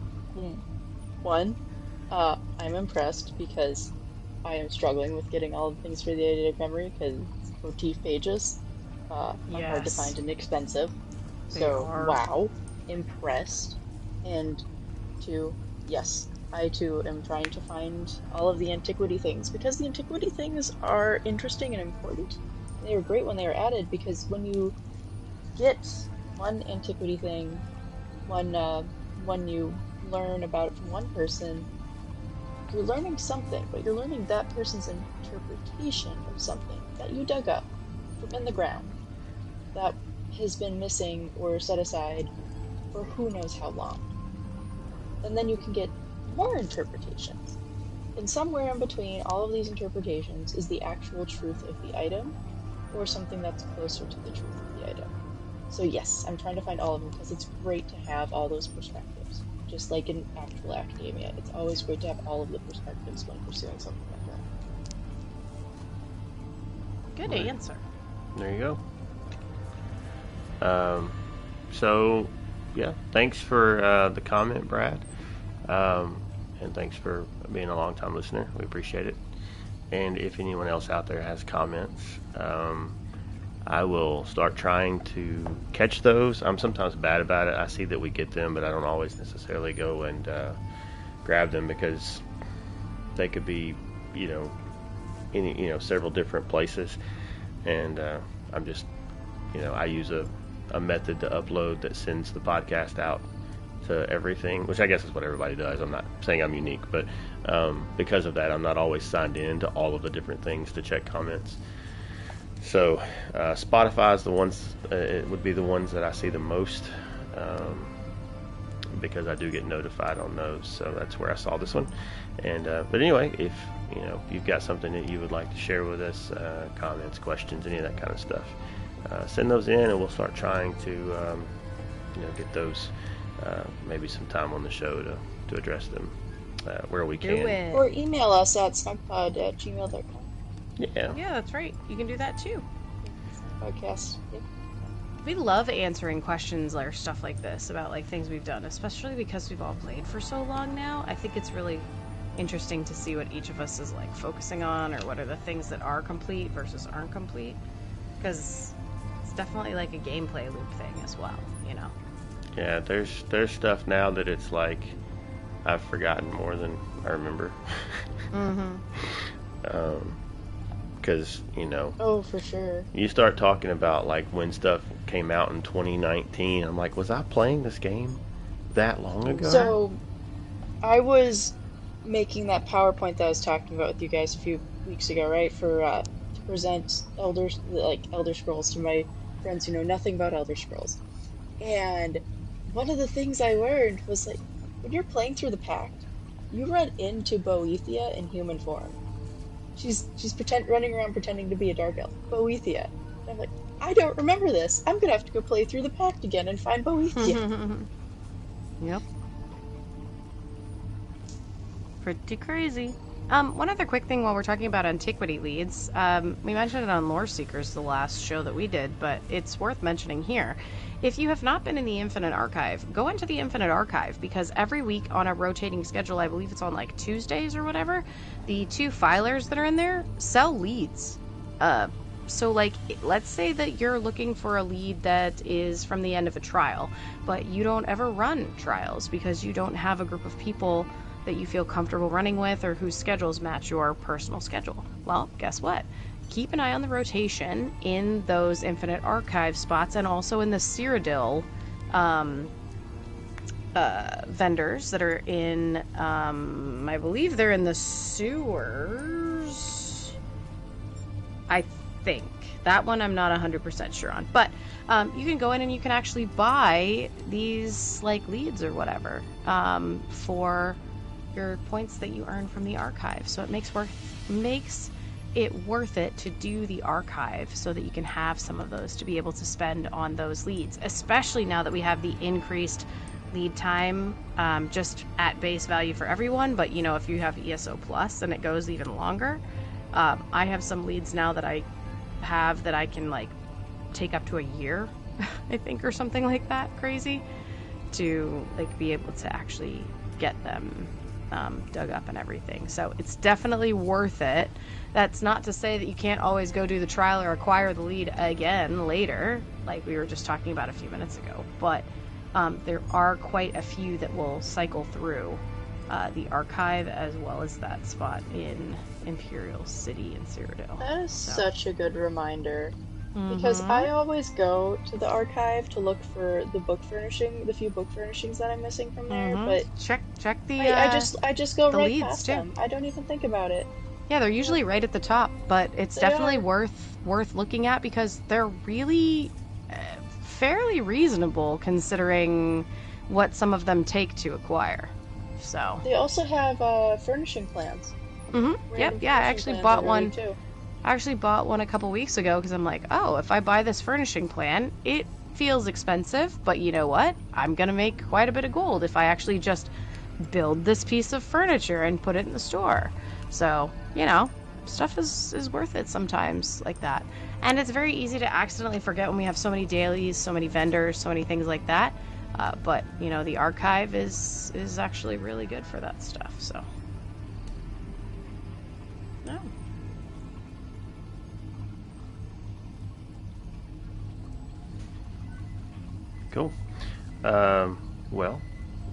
One, I'm impressed because I am struggling with getting all the things for the eidetic memory because motif pages are hard to Yes. find and expensive. They So, are. wow, impressed. And 2, yes, I too am trying to find all of the antiquity things because the antiquity things are interesting and important. They were great when they were added because when you get one antiquity thing, one you learn about it from one person, you're learning something, but you're learning that person's interpretation of something that you dug up from in the ground that has been missing or set aside for who knows how long. And then you can get more interpretations. And somewhere in between all of these interpretations is the actual truth of the item or something that's closer to the truth of the item. So yes, I'm trying to find all of them because it's great to have all those perspectives. Just like in actual academia, it's always great to have all of the perspectives when pursuing something like that. Good Right. answer. There you go. So, yeah, thanks for the comment, Brad. And thanks for being a long-time listener. We appreciate it. And if anyone else out there has comments, I will start trying to catch those. I'm sometimes bad about it. I see that we get them, but I don't always necessarily go and grab them because they could be, several different places. And I'm just, I use a method to upload that sends the podcast out to everything, which I guess is what everybody does. I'm not saying I'm unique, but because of that, I'm not always signed in to all of the different things to check comments. So Spotify is the ones, it would be the ones that I see the most because I do get notified on those. So that's where I saw this one. And but anyway, if you've got something that you would like to share with us, comments, questions, any of that kind of stuff, send those in, and we'll start trying to get those maybe some time on the show to address them where we can. Do it. Or email us at snugpod@gmail.com. Yeah. Yeah, that's right. You can do that too. Podcast. Yeah. We love answering questions or stuff like this about like things we've done, especially because we've all played for so long now. I think it's really interesting to see what each of us is like focusing on, or what are the things that are complete versus aren't complete, because it's definitely like a gameplay loop thing as well, Yeah, there's stuff now that it's like I've forgotten more than I remember. Because Oh, for sure. you start talking about like when stuff came out in 2019. I'm like, was I playing this game that long ago? So, I was making that PowerPoint that I was talking about with you guys a few weeks ago, right? For to present Elder Scrolls to my friends who know nothing about Elder Scrolls. And one of the things I learned was like, when you're playing through the Pact, you run into Boethia in human form. She's running around pretending to be a dark elf. Boethia. And I'm like, I don't remember this. I'm gonna have to go play through the Pact again and find Boethia. Yep. Pretty crazy. One other quick thing while we're talking about antiquity leads. We mentioned it on Lore Seekers the last show that we did, but it's worth mentioning here. If you have not been in the Infinite Archive, go into the Infinite Archive, because every week on a rotating schedule, I believe it's on like Tuesdays or whatever, the 2 filers that are in there sell leads. So like, let's say that you're looking for a lead that is from the end of a trial, but you don't ever run trials because you don't have a group of people that you feel comfortable running with or whose schedules match your personal schedule. Well, guess what? Keep an eye on the rotation in those Infinite Archive spots, and also in the Cyrodiil vendors that are in, I believe they're in the sewers. I think. That one I'm not 100% sure on. But you can go in and you can actually buy these like leads or whatever for your points that you earn from the archive. So it makes it worth it to do the archive so that you can have some of those to be able to spend on those leads, especially now that we have the increased lead time just at base value for everyone. But you know, if you have ESO plus and it goes even longer, I have some leads now that I have that I can like take up to a year I think, or something like that crazy, to like be able to actually get them dug up and everything. So it's definitely worth it. That's not to say that you can't always go do the trial or acquire the lead again later, like we were just talking about a few minutes ago, but there are quite a few that will cycle through the archive as well as that spot in Imperial City in Cyrodiil. That is such a good reminder. Because I always go to the archive to look for the few book furnishings that I'm missing from there, but check the I just go right leads past too. them. I don't even think about it. Yeah, they're usually right at the top, but it's definitely worth looking at because they're really fairly reasonable considering what some of them take to acquire. So they also have furnishing plans. Yep. Yeah, I actually bought one. I actually bought one a couple weeks ago because I'm like, oh, if I buy this furnishing plan, it feels expensive, but you know what? I'm going to make quite a bit of gold if I actually just build this piece of furniture and put it in the store. So, you know, stuff is worth it sometimes like that. And it's very easy to accidentally forget when we have so many dailies, so many vendors, so many things like that. But, you know, the archive is actually really good for that stuff, so. No. Cool. Well,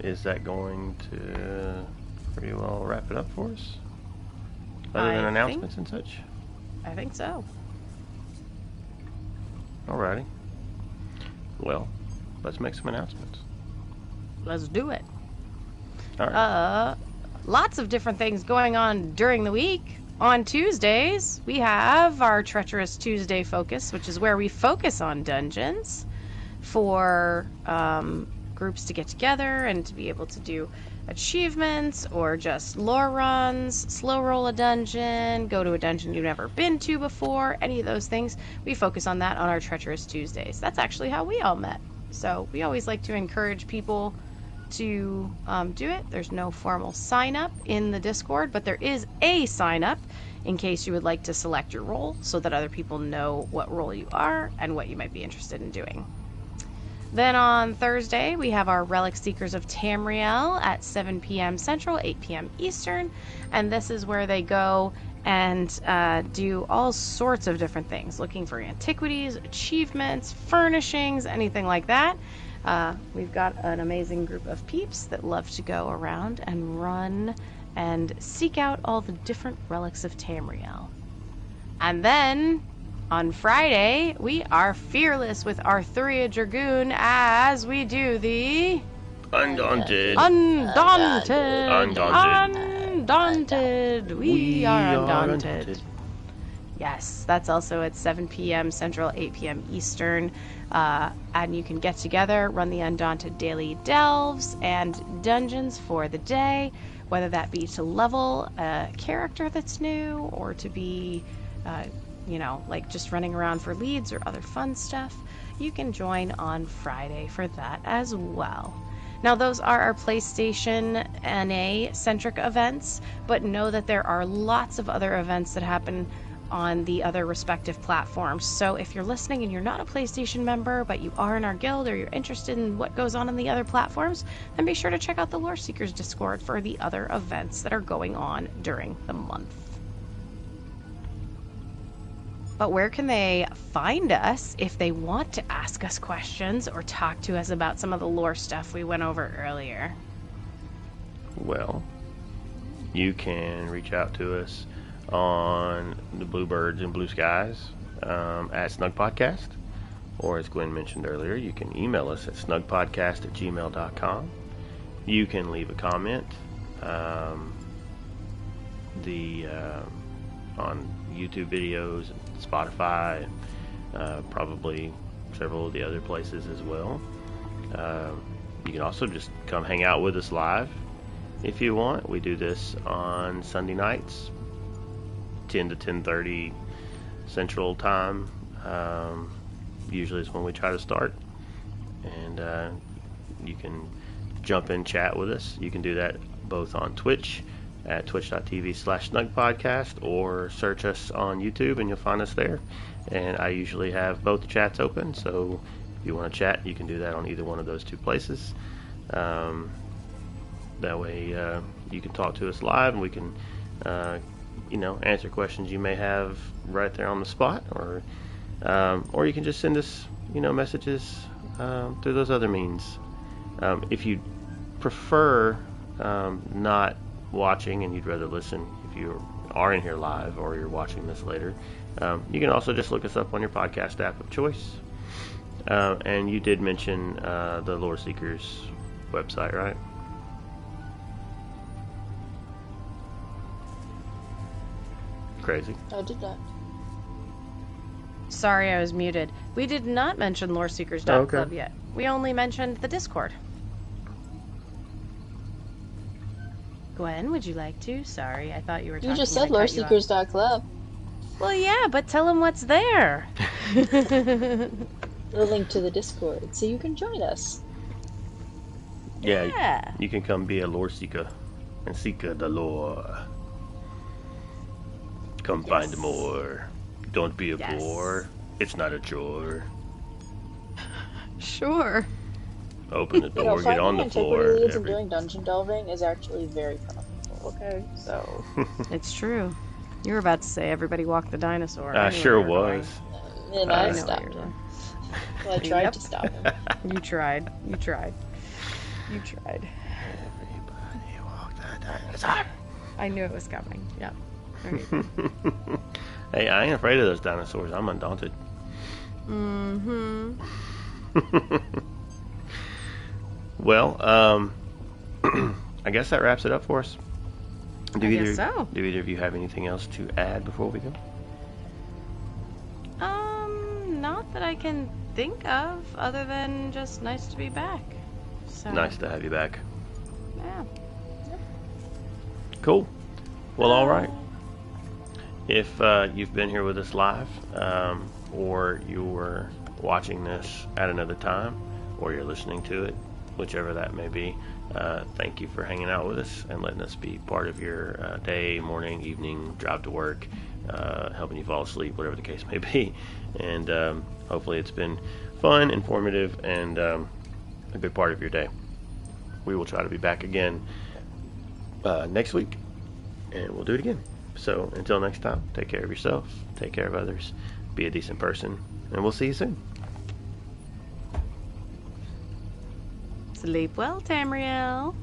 is that going to pretty well wrap it up for us? Other than announcements and such? I think so. Alrighty. Well, let's make some announcements. Let's do it. Alright. Lots of different things going on during the week. On Tuesdays, we have our Treacherous Tuesday Focus, which is where we focus on dungeons for groups to get together and to be able to do achievements or just lore runs, slow roll a dungeon, go to a dungeon you've never been to before, any of those things. We focus on that on our Treacherous Tuesdays. That's actually how we all met. So we always like to encourage people to do it. There's no formal sign up in the Discord, but there is a sign up in case you would like to select your role so that other people know what role you are and what you might be interested in doing. Then on Thursday, we have our Relic Seekers of Tamriel at 7 p.m. Central, 8 p.m. Eastern, and this is where they go and do all sorts of different things, looking for antiquities, achievements, furnishings, anything like that. We've got an amazing group of peeps that love to go around and run and seek out all the different relics of Tamriel. And then On Friday, we are fearless with Arthuria Dragoon as we do the Undaunted. Undaunted. We are undaunted. Yes, that's also at 7 p.m. Central, 8 p.m. Eastern. And you can get together, run the Undaunted daily delves and dungeons for the day, whether that be to level a character that's new or to be, like just running around for leads or other fun stuff. You can join on Friday for that as well. Now, those are our PlayStation NA-centric events, but know that there are lots of other events that happen on the other respective platforms. So if you're listening and you're not a PlayStation member, but you are in our guild or you're interested in what goes on the other platforms, then be sure to check out the Lore Seekers Discord for the other events that are going on during the month. But where can they find us if they want to ask us questions or talk to us about some of the lore stuff we went over earlier? Well, you can reach out to us on the Bluebirds and Blue Skies at Snugpodcast, or as Gwen mentioned earlier, you can email us at snugpodcast@gmail.com. You can leave a comment on YouTube videos and Spotify, and probably several of the other places as well. You can also just come hang out with us live if you want. We do this on Sunday nights, 10 to 10:30 Central Time. Usually is when we try to start, and you can jump in, chat with us. You can do that both on Twitch at twitch.tv/snugpodcast, or search us on YouTube and you'll find us there. And I usually have both chats open, so if you want to chat, you can do that on either one of those two places. That way you can talk to us live, and we can answer questions you may have right there on the spot, or you can just send us messages through those other means. If you prefer not watching and you'd rather listen, if you are in here live or you're watching this later, you can also just look us up on your podcast app of choice. And you did mention the Lore Seekers website, right? Crazy. I did that. Sorry, I was muted. We did not mention loreseekers.club yet. We only mentioned the Discord. Gwen, would you like to? Sorry, I thought you were talking. You just said loreseekers.club. Well, yeah, but tell them what's there. The link to the Discord, so you can join us. Yeah. You can come be a lore seeker and seek the lore. Come find more. Don't be a bore. It's not a chore. Sure. Open the door, get on the floor. Leads and doing dungeon delving is actually very profitable. Okay, so it's true. You were about to say everybody walked the dinosaur. I sure was. And I stopped him. Well, I tried to stop him. You tried. Everybody walk the dinosaur. I knew it was coming. Yep. Right. Hey, I ain't afraid of those dinosaurs. I'm undaunted. Mm-hmm. Well, I guess that wraps it up for us. I guess so. Do either of you have anything else to add before we go? Not that I can think of, other than just nice to be back. So. Nice to have you back. Yeah. Cool. Well, all right. If you've been here with us live, or you're watching this at another time, or you're listening to it, whichever that may be, thank you for hanging out with us and letting us be part of your day, morning, evening, drive to work, helping you fall asleep, whatever the case may be. And hopefully it's been fun, informative, and a good part of your day. We will try to be back again next week, and we'll do it again. So until next time, take care of yourself, take care of others, be a decent person, and we'll see you soon. Sleep well, Tamriel.